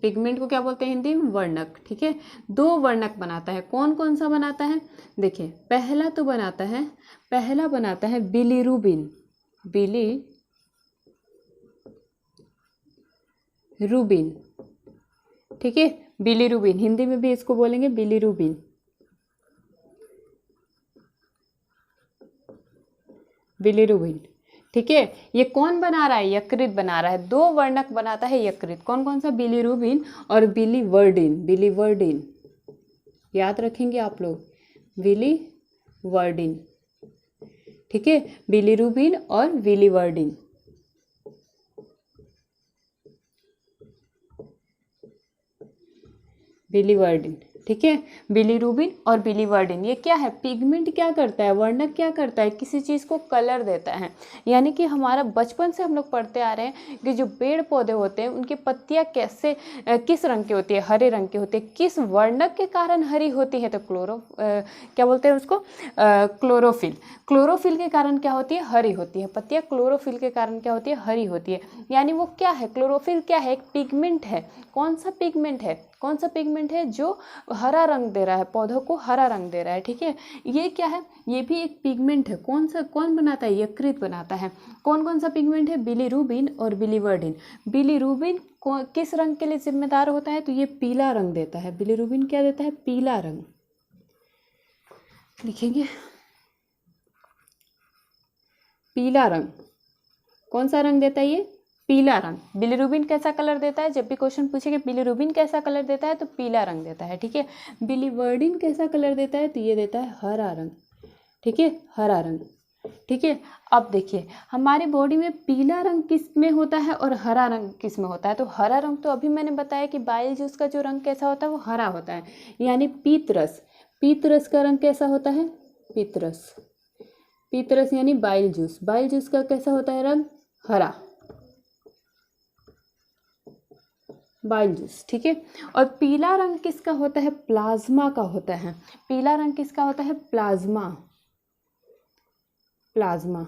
S1: पिगमेंट को क्या बोलते हैं हिंदी में वर्णक, ठीक है। 2 वर्णक बनाता है, कौन कौन सा बनाता है देखिए, पहला तो बनाता है, पहला बनाता है बिलीरुबिन, बिलीरुबिन, ठीक है, बिलीरुबिन, हिंदी में भी इसको बोलेंगे बिलीरुबिन, बिलीरुबिन, ठीक है। ये कौन बना रहा है यकृत बना रहा है, 2 वर्णक बनाता है यकृत, कौन कौन सा बिलीरुबिन और बिलीवर्डिन, बिलीवर्डिन याद रखेंगे आप लोग, बिलीवर्डिन, ठीक है, बिलीरुबिन और बिलीवर्डिन, बिलीवर्डिन, ठीक है। बिलीरुबिन और बिलीवर्डिन ये क्या है पिगमेंट, क्या करता है वर्णक, क्या करता है किसी चीज़ को कलर देता है। यानी कि हमारा बचपन से हम लोग पढ़ते आ रहे हैं कि जो पेड़ पौधे होते हैं उनकी पत्तियां कैसे किस रंग की होती है, हरे रंग की होती है, किस वर्णक के कारण हरी होती है, तो क्या बोलते हैं उसको क्लोरोफिल, क्लोरोफिल के कारण क्या होती है हरी होती है पत्तियां, क्लोरोफिल के कारण क्या होती है हरी होती है। यानी वो क्या है क्लोरोफिल क्या है एक पिगमेंट है, कौन सा पिगमेंट है कौन सा पिगमेंट है जो हरा रंग दे रहा है, पौधों को हरा रंग दे रहा है, ठीक है। ये क्या है, ये भी एक पिगमेंट है। कौन बनाता है, यकृत बनाता है। कौन कौन सा पिगमेंट है, बिलीरुबिन और बिलीवर्डिन। बिलीरुबिन किस रंग के लिए जिम्मेदार होता है, तो ये पीला रंग देता है। बिलीरुबिन क्या देता है, पीला रंग। लिखेंगे पीला रंग। कौन सा रंग देता है ये, पीला रंग। बिलीरुबिन कैसा कलर देता है, जब भी क्वेश्चन पूछेगा बिलीरुबिन कैसा कलर देता है तो पीला रंग देता है, ठीक है। बिलीवर्डिन कैसा कलर देता है, तो ये देता है हरा रंग, ठीक है, हरा रंग, ठीक है। अब देखिए हमारी बॉडी में पीला रंग किस में होता है और हरा रंग किस में होता है। तो हरा रंग तो अभी मैंने बताया कि बाइल जूस का जो रंग कैसा होता है वो हरा होता है, यानी पीतरस। पीतरस का रंग कैसा होता है, पीतरस। पीतरस यानी बाइल जूस। बाइल जूस का कैसा होता है रंग, हरा, बाइल जूस, ठीक है। और पीला रंग किसका होता है, प्लाज्मा का होता है। पीला रंग किसका होता है, प्लाज्मा, प्लाज्मा,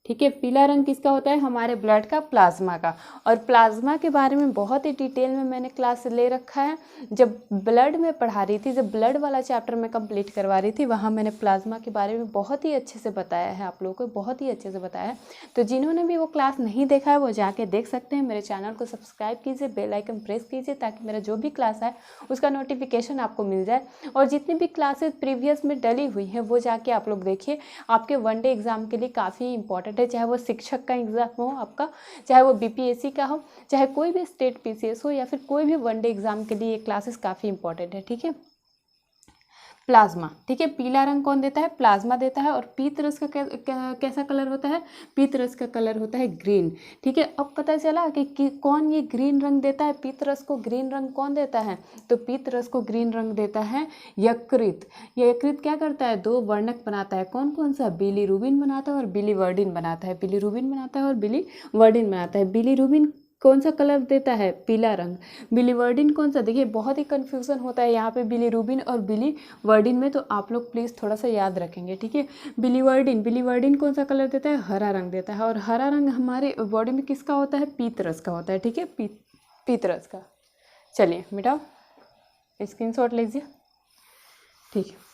S1: ठीक है। पीला रंग किसका होता है, हमारे ब्लड का, प्लाज्मा का। और प्लाज्मा के बारे में बहुत ही डिटेल में मैंने क्लास ले रखा है। जब ब्लड में पढ़ा रही थी, जब ब्लड वाला चैप्टर में कंप्लीट करवा रही थी, वहाँ मैंने प्लाज्मा के बारे में बहुत ही अच्छे से बताया है, आप लोगों को बहुत ही अच्छे से बताया है। तो जिन्होंने भी वो क्लास नहीं देखा है वो जाके देख सकते हैं। मेरे चैनल को सब्सक्राइब कीजिए, बेल आइकन प्रेस कीजिए, ताकि मेरा जो भी क्लास है उसका नोटिफिकेशन आपको मिल जाए। और जितनी भी क्लासेस प्रीवियस में डली हुई हैं वो जाके आप लोग देखिए, आपके वनडे एग्जाम के लिए काफ़ी इंपॉर्टेंट है। चाहे वो शिक्षक का एग्जाम हो आपका, चाहे वो बीपीएससी का हो, चाहे कोई भी स्टेट पीसीएस हो, या फिर कोई भी वनडे एग्जाम के लिए ये क्लासेस काफ़ी इंपॉर्टेंट है, ठीक है। प्लाज्मा, ठीक है। पीला रंग कौन देता है, प्लाज्मा देता है। और पीतरस का कैसा कलर होता है, पीतरस का कलर होता है ग्रीन, ठीक है। अब पता चला कि कौन ये ग्रीन रंग देता है, पीतरस को ग्रीन रंग कौन देता है, तो पीतरस को ग्रीन रंग देता है यकृत। ये यकृत क्या करता है, दो वर्णक बनाता है। कौन कौन सा, बिलीरुबिन बनाता है और बिलीवर्डिन बनाता है। बिलीरुबिन बनाता है और बिलीवर्डिन बनाता है। बिलीरुबिन कौन सा कलर देता है, पीला रंग। बिलीवर्डिन कौन सा, देखिए बहुत ही कंफ्यूजन होता है यहाँ पे बिलीरुबिन और बिलीवर्डिन में, तो आप लोग प्लीज़ थोड़ा सा याद रखेंगे, ठीक है। बिलीवर्डिन कौन सा कलर देता है, हरा रंग देता है। और हरा रंग हमारे बॉडी में किसका होता है, पीतरस का होता है, ठीक है, पीतरस का। चलिए मिटाओ, स्क्रीनशॉट लीजिए, ठीक है।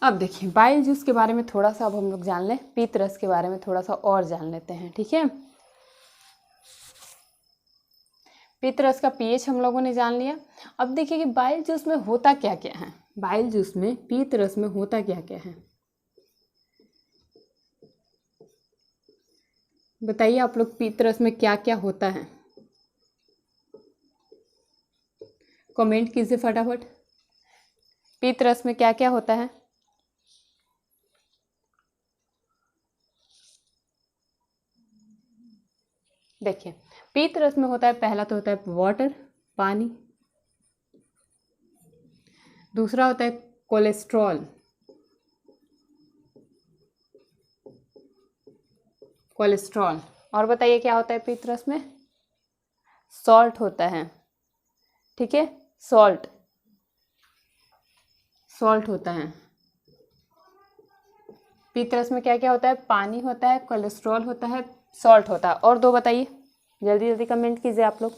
S1: अब देखिए बाइल जूस के बारे में थोड़ा सा अब हम लोग जान लें, पीतरस के बारे में थोड़ा सा और जान लेते हैं, ठीक है। पीतरस का पीएच हम लोगों ने जान लिया। अब देखिए कि बाइल जूस में होता क्या क्या है, बाइल जूस में, पीतरस में होता क्या क्या है, बताइए आप लोग, पीतरस में क्या क्या होता है, कमेंट कीजिए फटाफट। पीतरस में क्या क्या होता है, देखिए पीतरस में होता है, पहला तो होता है वाटर, पानी। दूसरा होता है कोलेस्ट्रॉल, कोलेस्ट्रॉल। और बताइए क्या होता है पीतरस में, सॉल्ट होता है, ठीक है, सॉल्ट, सॉल्ट होता है। पीतरस में क्या क्या होता है, पानी होता है, कोलेस्ट्रॉल होता है, सॉल्ट होता है। और दो बताइए, जल्दी जल्दी कमेंट कीजिए आप लोग।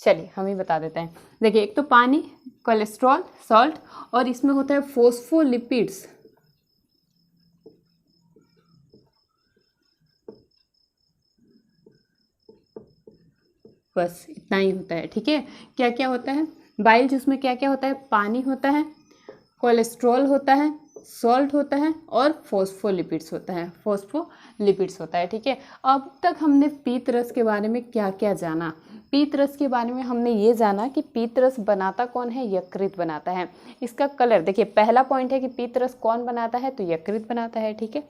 S1: चलिए हम ही बता देते हैं। देखिए एक तो पानी, कोलेस्ट्रॉल, सॉल्ट, और इसमें होता है फोस्फोलिपिड्स। बस इतना ही होता है, ठीक है। क्या क्या होता है बाइल जूस में, क्या क्या होता है, पानी होता है, कोलेस्ट्रॉल होता है, सॉल्ट होता है, और फोस्फोलिपिड्स होता है, फोस्फोलिपिड्स होता है, ठीक है। अब तक हमने पीतरस के बारे में क्या क्या जाना, पीतरस के बारे में हमने ये जाना कि पीतरस बनाता कौन है, यकृत बनाता है। इसका कलर देखिए, पहला पॉइंट है कि पीतरस कौन बनाता है, तो यकृत बनाता है, ठीक है।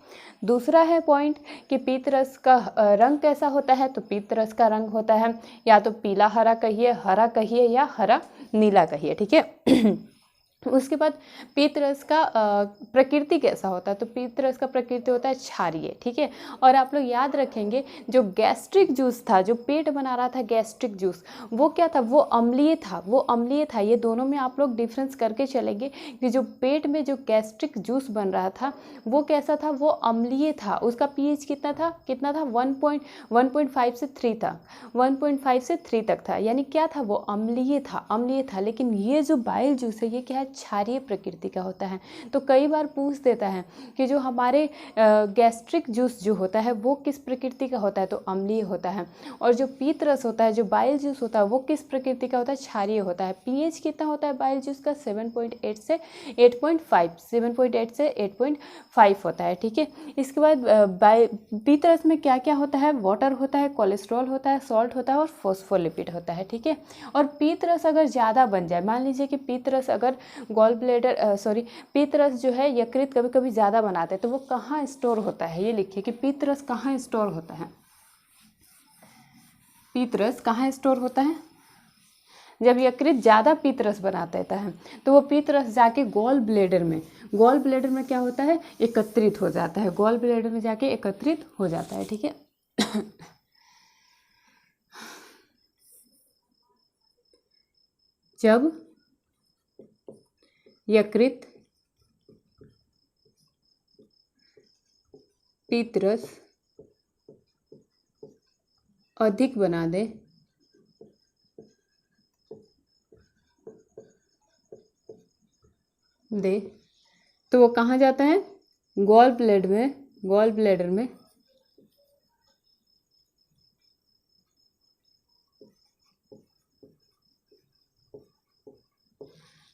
S1: दूसरा है पॉइंट कि पीतरस का रंग कैसा होता है, तो पीतरस का रंग होता है या तो पीला हरा कहिए, हरा कहिए, या हरा नीला कहिए, ठीक है। उसके बाद पीतरस का प्रकृति कैसा होता है, तो पीतरस का प्रकृति होता है क्षारीय, ठीक है। और आप लोग याद रखेंगे जो गैस्ट्रिक जूस था, जो पेट बना रहा था गैस्ट्रिक जूस, वो क्या था, वो अम्लीय था, वो अम्लीय था। ये दोनों में आप लोग डिफरेंस करके चलेंगे कि जो पेट में जो गैस्ट्रिक जूस बन रहा था वो कैसा था, वो अम्लीय था। उसका पीएच कितना था, 1.5 से 3 था, 1.5 से 3 तक था, यानी क्या था, वो अम्लीय था, अम्लीय था। लेकिन ये जो बाइल जूस है ये क्या है, क्षारीय प्रकृति का होता है। तो कई बार पूछ देता है कि जो हमारे गैस्ट्रिक जूस जो होता है वो किस प्रकृति का होता है, तो अम्लीय होता है। और जो पीतरस होता है, जो बाइल जूस होता है, वो किस प्रकृति का होता है, क्षारीय होता है। पीएच कितना होता है बाइल जूस का, 7.8 से 8.5, 7.8 से 8.5 होता है, ठीक है। इसके बाद पीतरस में क्या क्या होता है, वाटर होता है, कोलेस्ट्रॉल होता है, सॉल्ट होता है और फॉस्फोलिपिड होता है, ठीक है। और पीतरस अगर ज़्यादा बन जाए, मान लीजिए कि पीतरस अगर गॉल ब्लैडर पीतरस जो है यकृत कभी कभी ज़्यादा बनाते हैं, तो वो कहाँ स्टोर होता है, ये लिखिए कि पीतरस कहाँ स्टोर होता है। पीतरस कहाँ स्टोर होता है, जब यकृत ज़्यादा पीतरस बना देता है तो वो पीतरस जाके गॉल ब्लैडर में क्या होता है, एकत्रित हो जाता है, गॉल ब्लैडर में जाके एकत्रित हो जाता है, ठीक है। जब यकृत पीतरस अधिक बना दे तो वो कहाँ जाता है, गॉल ब्लैडर में, गॉल ब्लैडर में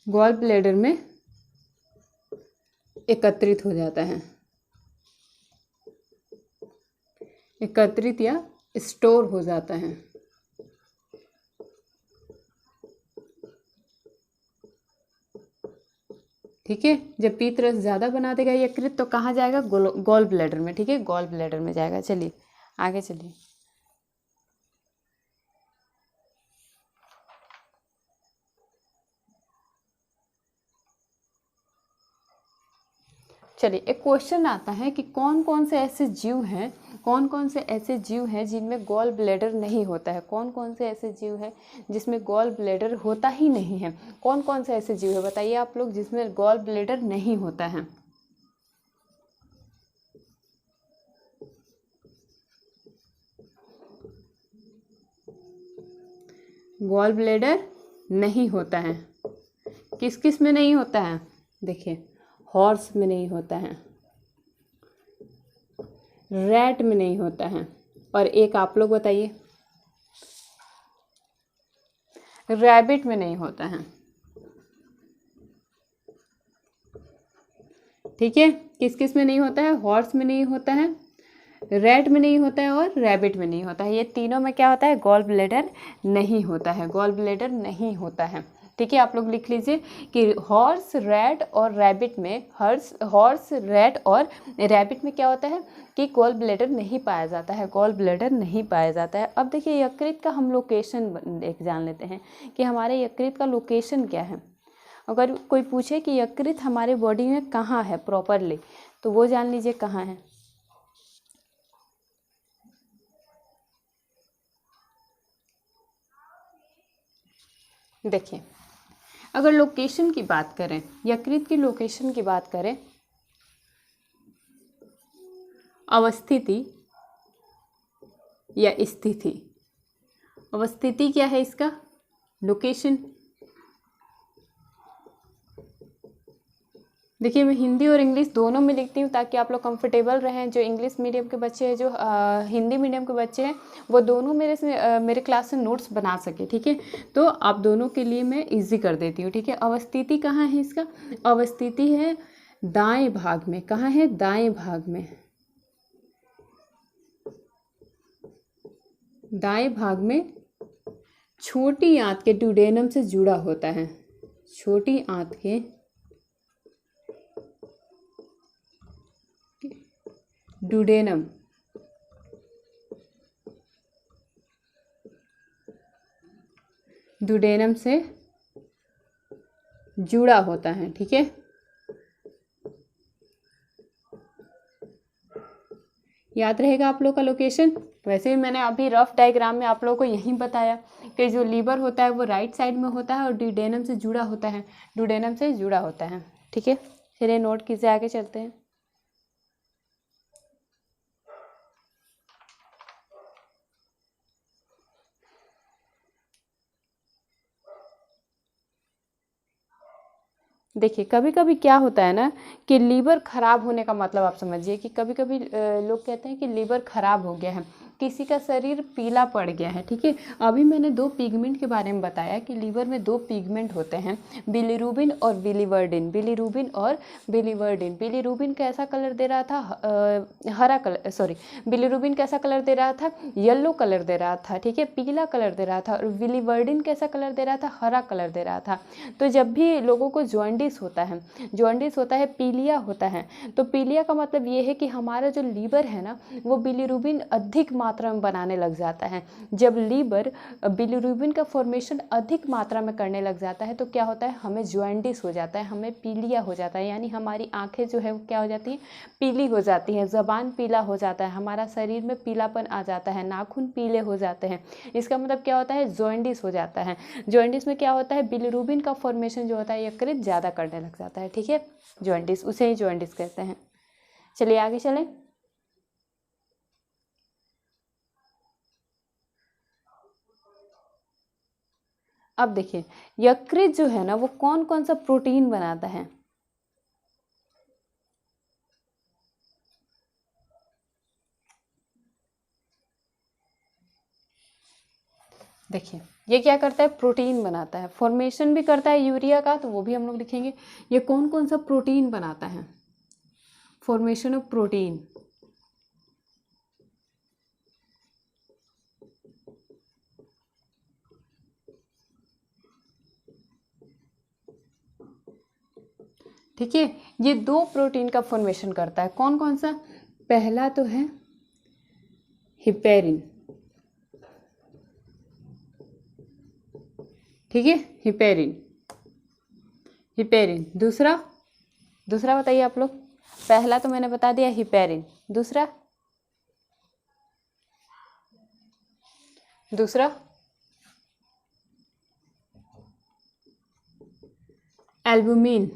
S1: गॉल ब्लैडर में एकत्रित हो जाता है, एकत्रित या स्टोर हो जाता है, ठीक है। जब पीतरस ज़्यादा बना देगा यकृत तो कहाँ जाएगा, गॉल ब्लैडर में, ठीक है, गॉल ब्लैडर में जाएगा। चलिए आगे चलिए। चलिए एक क्वेश्चन आता है कि कौन कौन से ऐसे जीव हैं, कौन कौन से ऐसे जीव हैं जिनमें गॉल ब्लैडर नहीं होता है, कौन कौन से ऐसे जीव हैं जिसमें गॉल ब्लैडर होता ही नहीं है, कौन कौन से ऐसे जीव है बताइए आप लोग जिसमें गॉल ब्लैडर नहीं होता है। गॉल ब्लैडर नहीं होता है, किस किस में नहीं होता है, देखिए हॉर्स में नहीं होता है, रैट में नहीं होता है, और एक आप लोग बताइए, रैबिट में नहीं होता है, ठीक है। किस किस में नहीं होता है, हॉर्स में नहीं होता है, रैट में नहीं होता है और रैबिट में नहीं होता है। ये तीनों में क्या होता है, गॉल ब्लैडर नहीं होता है, गॉल ब्लैडर नहीं होता है, ठीक है। आप लोग लिख लीजिए कि हॉर्स, रैट और रैबिट में, हॉर्स, रैट और रैबिट में क्या होता है कि गॉल ब्लैडर नहीं पाया जाता है, गॉल ब्लैडर नहीं पाया जाता है। अब देखिए यकृत का हम लोकेशन एक जान लेते हैं कि हमारे यकृत का लोकेशन क्या है। अगर कोई पूछे कि यकृत हमारे बॉडी में कहाँ है प्रॉपरली, तो वो जान लीजिए कहाँ है। देखिए अगर लोकेशन की बात करें, यकृत की लोकेशन की बात करें, अवस्थिति या स्थिति, अवस्थिति क्या है इसका, लोकेशन। देखिए मैं हिंदी और इंग्लिश दोनों में लिखती हूँ ताकि आप लोग कंफर्टेबल रहें। जो इंग्लिश मीडियम के बच्चे हैं, जो हिंदी मीडियम के बच्चे हैं, वो दोनों मेरे क्लास से नोट्स बना सके, ठीक है। तो आप दोनों के लिए मैं इजी कर देती हूँ, ठीक है। अवस्थिति कहाँ है इसका, अवस्थिति है दाएं भाग में, कहाँ है, दाएं भाग में, दाएं भाग में छोटी आंत के ड्यूडेनम से जुड़ा होता है, छोटी आंत के ड्यूडेनम ड्यूडेनम से जुड़ा होता है, ठीक है। याद रहेगा आप लोग का लोकेशन। वैसे भी मैंने अभी रफ डायग्राम में आप लोगों को यही बताया कि जो लीवर होता है वो राइट साइड में होता है और ड्यूडेनम से जुड़ा होता है, ड्यूडेनम से जुड़ा होता है, ठीक है। चलिए नोट कीजिए, आगे चलते हैं। देखिए कभी कभी क्या होता है ना कि लीवर खराब होने का मतलब आप समझिए कि कभी कभी लोग कहते हैं कि लीवर खराब हो गया है, किसी का शरीर पीला पड़ गया है, ठीक है। अभी मैंने दो पिगमेंट के बारे में बताया कि लीवर में दो पिगमेंट होते हैं, बिलीरुबिन और बिलीवर्डिन। बिलीरुबिन और बिलीवर्डिन। बिलीरुबिन कैसा कलर दे रहा था, हरा कलर, सॉरी, बिलीरुबिन कैसा कलर दे रहा था, येलो कलर दे रहा था, ठीक है, पीला कलर दे रहा था। और बिलीवर्डिन कैसा कलर दे रहा था, हरा कलर दे रहा था। तो जब भी लोगों को जॉन्डिस होता है, जॉन्डिस होता है, पीलिया होता है, तो पीलिया का मतलब ये है कि हमारा जो लीवर है ना वो बिलीरुबिन अधिक मात्रा में बनाने लग जाता है। जब लीवर बिलीरुबिन का फॉर्मेशन अधिक मात्रा में करने लग जाता है तो क्या होता है, हमें जॉन्डिस हो जाता है, हमें पीलिया हो जाता है, यानी हमारी आंखें जो है वो क्या हो जाती हैं, पीली हो जाती हैं, ज़बान पीला हो जाता है, हमारा शरीर में पीलापन आ जाता है, नाखून पीले हो जाते हैं। इसका मतलब क्या होता है, जॉन्डिस हो जाता है। जॉन्डिस में क्या होता है, बिलीरुबिन का फॉर्मेशन जो होता है यकृत ज़्यादा करने लग जाता है, ठीक है। जॉन्डिस, उसे ही जॉन्डिस कहते हैं। चलिए आगे चलें। अब देखिए यकृत जो है ना वो कौन कौन सा प्रोटीन बनाता है। देखिए ये क्या करता है, प्रोटीन बनाता है, फॉर्मेशन भी करता है यूरिया का, तो वो भी हम लोग लिखेंगे। ये कौन कौन सा प्रोटीन बनाता है, फॉर्मेशन ऑफ प्रोटीन। ठीक है, ये दो प्रोटीन का फॉर्मेशन करता है, कौन कौन सा, पहला तो है हिपेरिन, ठीक है, हिपेरिन, हिपेरिन। दूसरा, दूसरा बताइए आप लोग। पहला तो मैंने बता दिया हिपेरिन, दूसरा, दूसरा एल्बुमिन,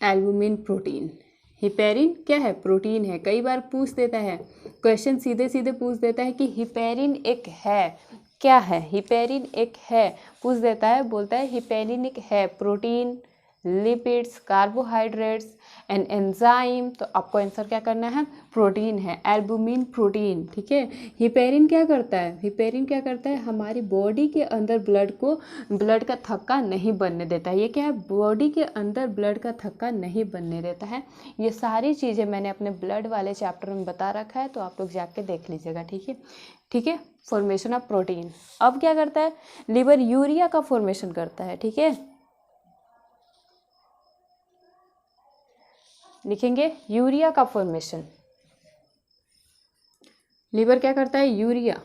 S1: एल्बुमिन प्रोटीन। हिपेरिन क्या है, प्रोटीन है। कई बार पूछ देता है क्वेश्चन, सीधे सीधे पूछ देता है कि हिपेरिन एक है, क्या है, हिपेरिन एक है, पूछ देता है, बोलता है हिपेरिन एक है, protein, lipids, carbohydrates and enzyme. तो आपको आंसर क्या करना है, प्रोटीन है, एल्बुमिन प्रोटीन, ठीक है। हिपेरिन क्या करता है, हिपेरिन क्या करता है, हमारी बॉडी के अंदर ब्लड का थक्का नहीं बनने देता है। ये क्या है, बॉडी के अंदर ब्लड का थक्का नहीं बनने देता है। ये सारी चीज़ें मैंने अपने ब्लड वाले चैप्टर में बता रखा है, तो आप लोग जाके देख लीजिएगा, ठीक है, ठीक है। Formation of protein. अब क्या करता है, लीवर यूरिया का फॉर्मेशन करता है, ठीक है। लिखेंगे यूरिया का फॉर्मेशन। लीवर क्या करता है, यूरिया,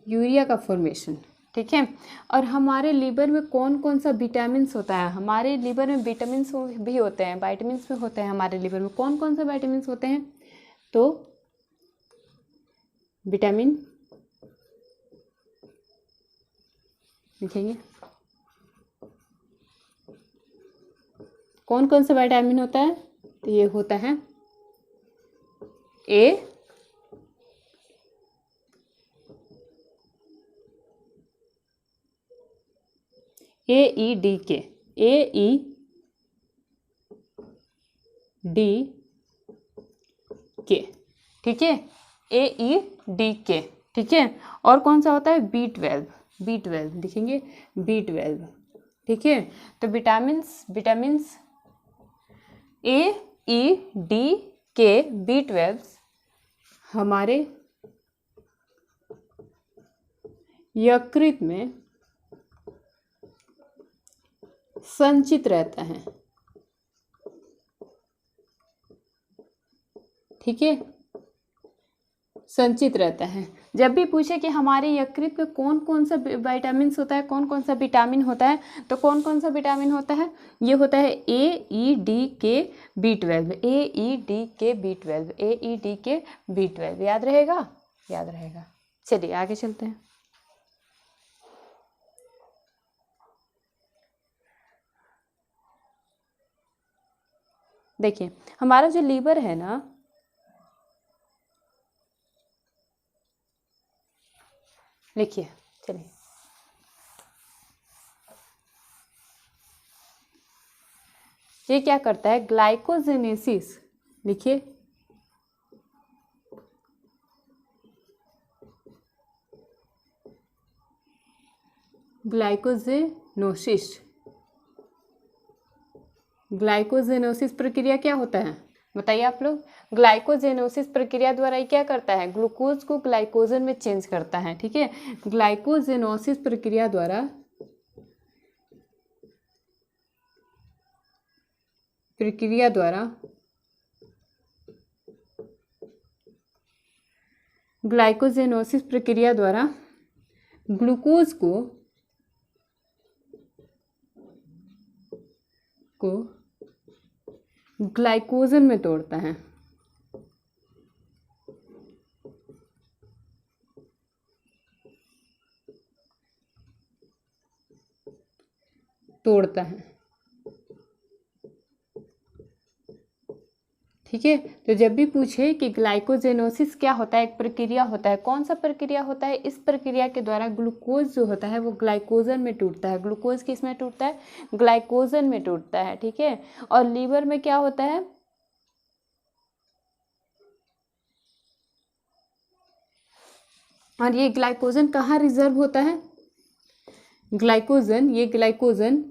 S1: यूरिया का फॉर्मेशन, ठीक है। और हमारे लीवर में कौन कौन सा विटामिन्स होता है, हमारे लीवर में विटामिन्स भी होते हैं, वाइटामिन्स भी होते हैं हमारे लीवर में। कौन कौन सा वाइटामिन्स होते हैं, तो विटामिन लिखेंगे, कौन कौन सा विटामिन होता है, तो ये होता है ए, AED के, AED के, ठीक है, AED के, ठीक है। और कौन सा होता है, B12, B12 लिखेंगे, B12, ठीक है। तो विटामिन्स, विटामिन्स AED के, B12 हमारे यकृत में संचित रहता है, ठीक है, संचित रहता है। जब भी पूछे कि हमारे यकृत में कौन कौन सा विटामिन होता है, कौन कौन सा विटामिन होता है, तो कौन कौन सा विटामिन होता है, ये होता है AEDK B12, AEDK B12, AEDK B12, याद रहेगा, याद रहेगा। चलिए आगे चलते हैं। देखिए हमारा जो लीवर है ना, लिखिए, चलिए, ये क्या करता है, ग्लाइकोजेनेसिस, लिखिए, ग्लाइकोजेनोसिस, ग्लाइकोजेनोसिस प्रक्रिया क्या होता है, बताइए आप लोग। ग्लाइकोजेनोसिस प्रक्रिया द्वारा ये क्या करता है, ग्लूकोज को ग्लाइकोजन में चेंज करता है, ठीक है। ग्लाइकोजेनोसिस प्रक्रिया द्वारा ग्लाइकोजेनोसिस प्रक्रिया द्वारा ग्लूकोज को ग्लाइकोजन में तोड़ता है, ठीक है। तो जब भी पूछे कि ग्लाइकोजेनोसिस क्या होता है, एक प्रक्रिया होता है, कौन सा प्रक्रिया होता है, इस प्रक्रिया के द्वारा ग्लूकोज जो होता है वो ग्लाइकोजन में टूटता है। ग्लूकोज किस में टूटता है, ग्लाइकोजन में टूटता है, ठीक है। और लीवर में क्या होता है, और ये ग्लाइकोजन कहाँ रिजर्व होता है, ग्लाइकोजन, ये ग्लाइकोजन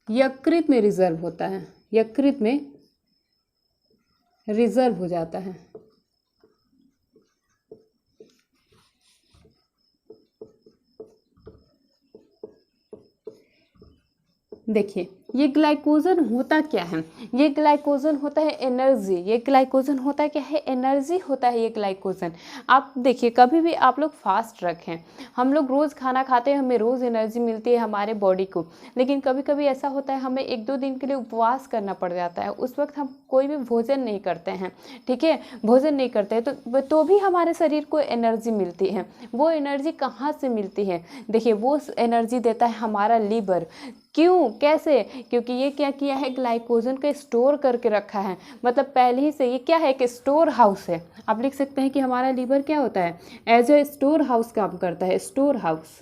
S1: यकृत में रिजर्व होता है, यकृत में रिजर्व हो जाता है। देखिए ये ग्लाइकोजन होता क्या है, ये ग्लाइकोजन होता है एनर्जी, ये ग्लाइकोजन होता है क्या है, एनर्जी होता है ये ग्लाइकोजन। आप देखिए कभी भी आप लोग फास्ट रखें, हम लोग रोज़ खाना खाते हैं, हमें रोज़ एनर्जी मिलती है हमारे बॉडी को, लेकिन कभी कभी ऐसा होता है हमें 1-2 दिन के लिए उपवास करना पड़ जाता है, उस वक्त हम कोई भी भोजन नहीं करते हैं, ठीक है, भोजन नहीं करते हैं तो भी हमारे शरीर को एनर्जी मिलती है। वो एनर्जी कहाँ से मिलती है, देखिए वो एनर्जी देता है हमारा लीवर। क्यों, कैसे, क्योंकि ये क्या किया है, ग्लाइकोजन को स्टोर करके रखा है, मतलब पहले ही से ये क्या है कि स्टोर हाउस है। आप लिख सकते हैं कि हमारा लीवर क्या होता है, एज ए स्टोर हाउस काम करता है, स्टोर हाउस,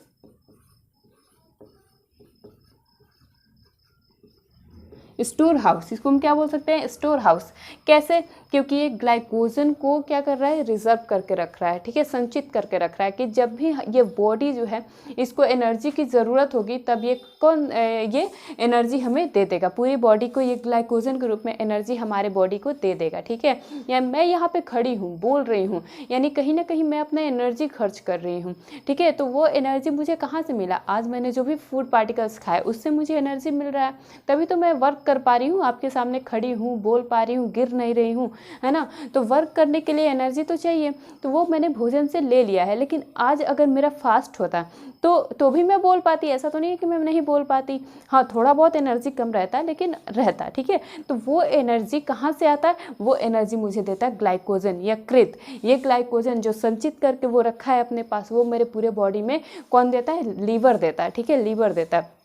S1: स्टोर हाउस, इसको हम क्या बोल सकते हैं, स्टोर हाउस। कैसे, क्योंकि ये ग्लाइकोजन को क्या कर रहा है, रिजर्व करके रख रहा है, ठीक है, संचित करके रख रहा है कि जब भी ये बॉडी जो है इसको एनर्जी की ज़रूरत होगी तब ये एनर्जी हमें दे देगा, पूरी बॉडी को ये ग्लाइकोजन के रूप में एनर्जी हमारे बॉडी को दे देगा, ठीक है। या मैं यहाँ पे खड़ी हूँ, बोल रही हूँ, यानी कहीं ना कहीं मैं अपना एनर्जी खर्च कर रही हूँ, ठीक है। तो वो एनर्जी मुझे कहाँ से मिला, आज मैंने जो भी फूड पार्टिकल्स खाए उससे मुझे एनर्जी मिल रहा है, तभी तो मैं वर्क कर पा रही हूँ, आपके सामने खड़ी हूँ, बोल पा रही हूँ, गिर नहीं रही हूँ, है ना। तो वर्क करने के लिए एनर्जी तो चाहिए, तो वो मैंने भोजन से ले लिया है। लेकिन आज अगर मेरा फास्ट होता तो भी मैं बोल पाती, ऐसा तो नहीं है कि मैं नहीं बोल पाती, हाँ थोड़ा बहुत एनर्जी कम रहता है लेकिन रहता, ठीक है। तो वो एनर्जी कहाँ से आता है, वो एनर्जी मुझे देता है ग्लाइकोजन, यकृत। ये ग्लाइकोजन जो संचित करके वो रखा है अपने पास, वो मेरे पूरे बॉडी में कौन देता है, लीवर देता है, ठीक है, लीवर देता है,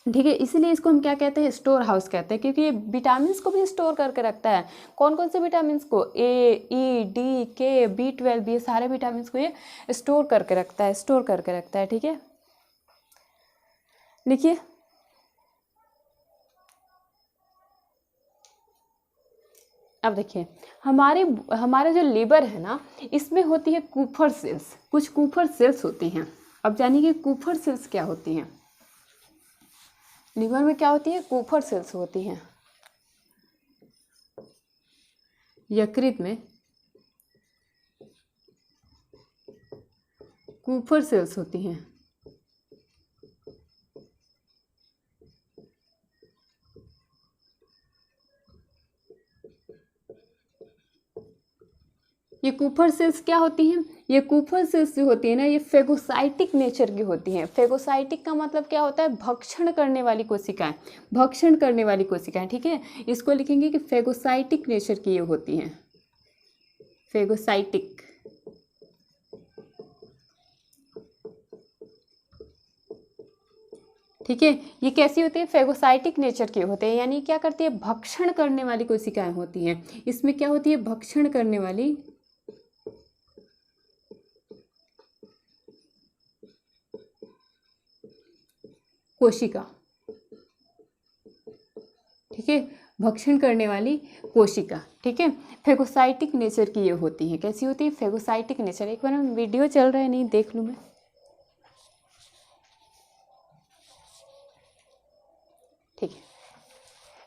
S1: ठीक है। इसीलिए इसको हम क्या कहते हैं, स्टोर हाउस कहते हैं, क्योंकि ये विटामिन को भी स्टोर करके रखता है। कौन कौन से विटामिन को, A, E, D, K, B12, ये सारे विटामिन को ये स्टोर करके रखता है, स्टोर करके रखता है, ठीक है। लिखिए, अब देखिए हमारे जो लीवर है ना, इसमें होती है कूपर सेल्स, कुछ कूपर सेल्स होती हैं। अब जानिए कि कूपर सेल्स क्या होती हैं, लीवर में क्या होती है, कूपर सेल्स होती हैं। यकृत में कूपर सेल्स होती हैं। ये कूपर सेल्स क्या होती हैं? ये कूपर सेल्स जो होती है ना, ये फेगोसाइटिक नेचर की होती हैं। फेगोसाइटिक का मतलब क्या होता है? भक्षण करने वाली कोशिकाएं, भक्षण करने वाली कोशिकाएं, ठीक है। इसको लिखेंगे कि फेगोसाइटिक नेचर की ये होती हैं, फेगोसाइटिक। ठीक है, ये कैसी होती है? फेगोसाइटिक नेचर के होते हैं, यानी क्या करती है? भक्षण करने वाली कोशिकाएं होती हैं। इसमें क्या होती है? भक्षण करने वाली कोशिका, ठीक है, भक्षण करने वाली कोशिका, ठीक है। फेगोसाइटिक नेचर की ये होती है। कैसी होती है? Phagocytic nature. एक बार वीडियो चल रहा है नहीं, देख लूँ मैं। ठीक है,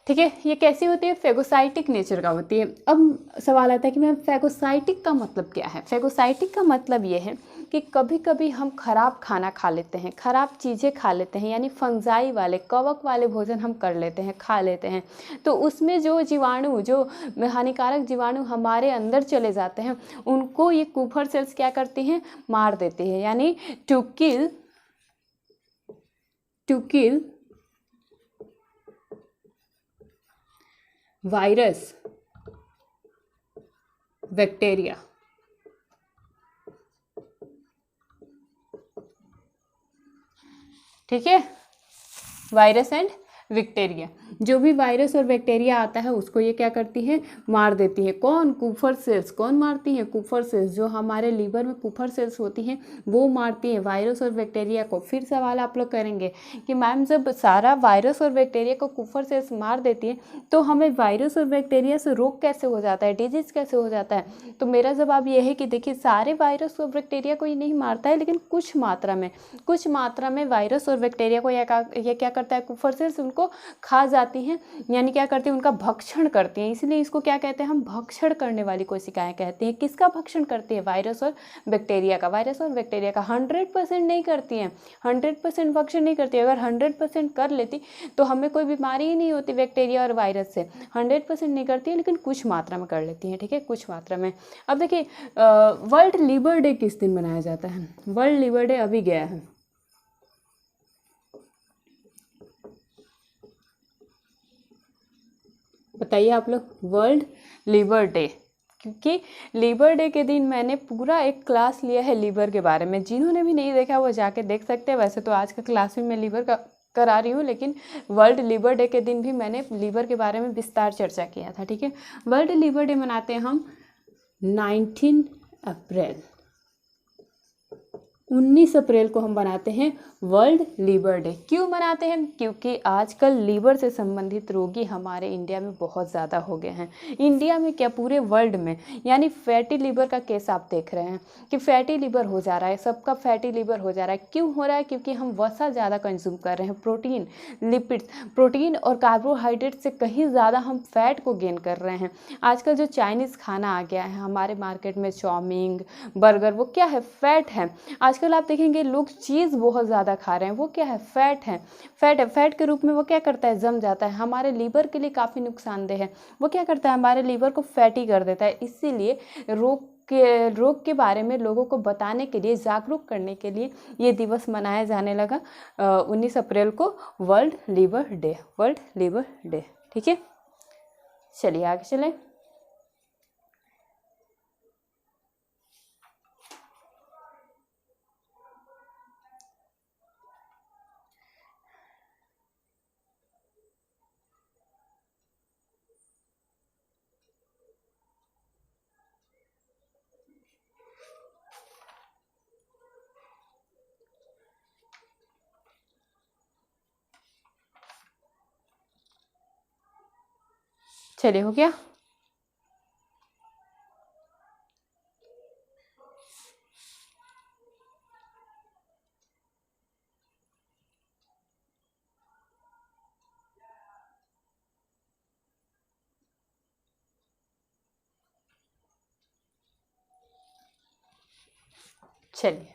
S1: ठीक है, ये कैसी होती है? फेगोसाइटिक नेचर का होती है। अब सवाल आता है कि मैम फेगोसाइटिक का मतलब क्या है? फेगोसाइटिक का मतलब ये है कि कभी कभी हम खराब खाना खा लेते हैं, खराब चीज़ें खा लेते हैं, यानी फंजाई वाले, कवक वाले भोजन हम कर लेते हैं, खा लेते हैं। तो उसमें जो जीवाणु, जो हानिकारक जीवाणु हमारे अंदर चले जाते हैं, उनको ये कूपर सेल्स क्या करती हैं? मार देती है। यानी टू किल वायरस, बैक्टीरिया, ठीक है, वायरस एंड बैक्टीरिया। जो भी वायरस और बैक्टीरिया आता है उसको ये क्या करती है? मार देती है। कौन? Kupffer cells. कौन मारती है? Kupffer cells. जो हमारे लीवर में कूपर सेल्स होती हैं वो मारती है वायरस और बैक्टीरिया को। फिर सवाल आप लोग करेंगे कि मैम जब सारा वायरस और बैक्टीरिया को कूपर सेल्स मार देती है तो हमें वायरस और बैक्टीरिया से रोग कैसे हो जाता है, डिजीज कैसे हो जाता है? तो मेरा जवाब ये है कि देखिए, सारे वायरस और बैक्टीरिया को ये नहीं मारता है, लेकिन कुछ मात्रा में वायरस और बैक्टीरिया को ये क्या करता है? कूपर सेल्स उनको खा जाती हैं, यानी क्या करती हैं? उनका भक्षण करती हैं। इसलिए इसको क्या कहते हैं? हम भक्षण करने वाली कोशिकाएं कहते हैं। किसका भक्षण करती है? वायरस और बैक्टीरिया का। वायरस और बैक्टीरिया का 100% नहीं करती हैं, 100% भक्षण नहीं करती। अगर 100% कर लेती तो हमें कोई बीमारी ही नहीं होती बैक्टीरिया और वायरस से। 100% नहीं करती है, लेकिन कुछ मात्रा में कर लेती हैं, ठीक है, कुछ मात्रा में। अब देखिए, वर्ल्ड लिवर डे किस दिन मनाया जाता है? वर्ल्ड लिवर डे अभी गया है, बताइए आप लोग। वर्ल्ड लिवर डे, क्योंकि लिवर डे के दिन मैंने पूरा एक क्लास लिया है लिवर के बारे में। जिन्होंने भी नहीं देखा वो जाके देख सकते हैं। वैसे तो आज का क्लास में मैं लिवर का करा रही हूँ, लेकिन वर्ल्ड लिवर डे के दिन भी मैंने लिवर के बारे में विस्तार चर्चा किया था, ठीक है। वर्ल्ड लिवर डे मनाते हैं हम 19 अप्रैल, 19 अप्रैल को हम बनाते हैं वर्ल्ड लिवर डे। क्यों मनाते हैं? क्योंकि आजकल लीवर से संबंधित रोगी हमारे इंडिया में बहुत ज़्यादा हो गए हैं। इंडिया में क्या, पूरे वर्ल्ड में। यानी फैटी लीवर का केस आप देख रहे हैं कि फैटी लीवर हो जा रहा है, सबका फैटी लीवर हो जा रहा है। क्यों हो रहा है? क्योंकि हम वसा ज़्यादा कंज्यूम कर रहे हैं, प्रोटीन, लिपिड्स, प्रोटीन और कार्बोहाइड्रेट से कहीं ज़्यादा हम फैट को गेन कर रहे हैं। आजकल जो चाइनीज़ खाना आ गया है हमारे मार्केट में, चाउमीन, बर्गर, वो क्या है? फैट है। आजकल आप देखेंगे लोग चीज़ बहुत ज़्यादा खा रहे हैं, वो क्या है? फैट है। फैट है, फैट के रूप में वो क्या करता है? जम जाता है, हमारे लीवर के लिए काफ़ी नुकसानदेह है। वो क्या करता है? हमारे लीवर को फैटी कर देता है। इसीलिए रोग के बारे में लोगों को बताने के लिए, जागरूक करने के लिए ये दिवस मनाया जाने लगा 19 अप्रैल को, world liver day, world liver day, ठीक है। चलिए आगे चलें। चलिए, हो गया। चलिए,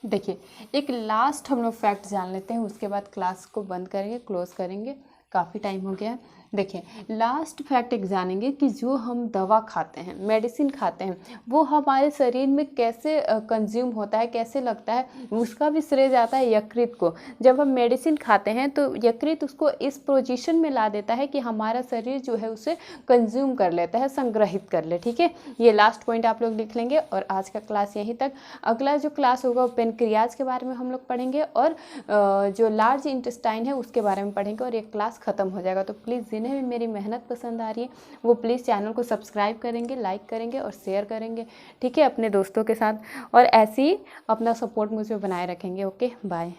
S1: देखिए, एक लास्ट हम लोग फैक्ट जान लेते हैं, उसके बाद क्लास को बंद करेंगे, क्लोज करेंगे, काफ़ी टाइम हो गया है। देखिए, लास्ट फैक्ट एक जानेंगे कि जो हम दवा खाते हैं, मेडिसिन खाते हैं, वो हमारे शरीर में कैसे कंज्यूम होता है, कैसे लगता है, उसका भी श्रेय जाता है यकृत को। जब हम मेडिसिन खाते हैं तो यकृत उसको इस पोजीशन में ला देता है कि हमारा शरीर जो है उसे कंज्यूम कर लेता है, संग्रहित कर ले। ठीक है, ये लास्ट पॉइंट आप लोग लिख लेंगे। और आज का क्लास यहीं तक। अगला जो क्लास होगा वो पेनक्रियाज के बारे में हम लोग पढ़ेंगे और जो लार्ज इंटेस्टाइन है उसके बारे में पढ़ेंगे, और ये क्लास ख़त्म हो जाएगा। तो प्लीज़ जिन्हें भी मेरी मेहनत पसंद आ रही है वो प्लीज़ चैनल को सब्सक्राइब करेंगे, लाइक करेंगे और शेयर करेंगे, ठीक है, अपने दोस्तों के साथ। और ऐसे ही अपना सपोर्ट मुझे बनाए रखेंगे। Okay, bye.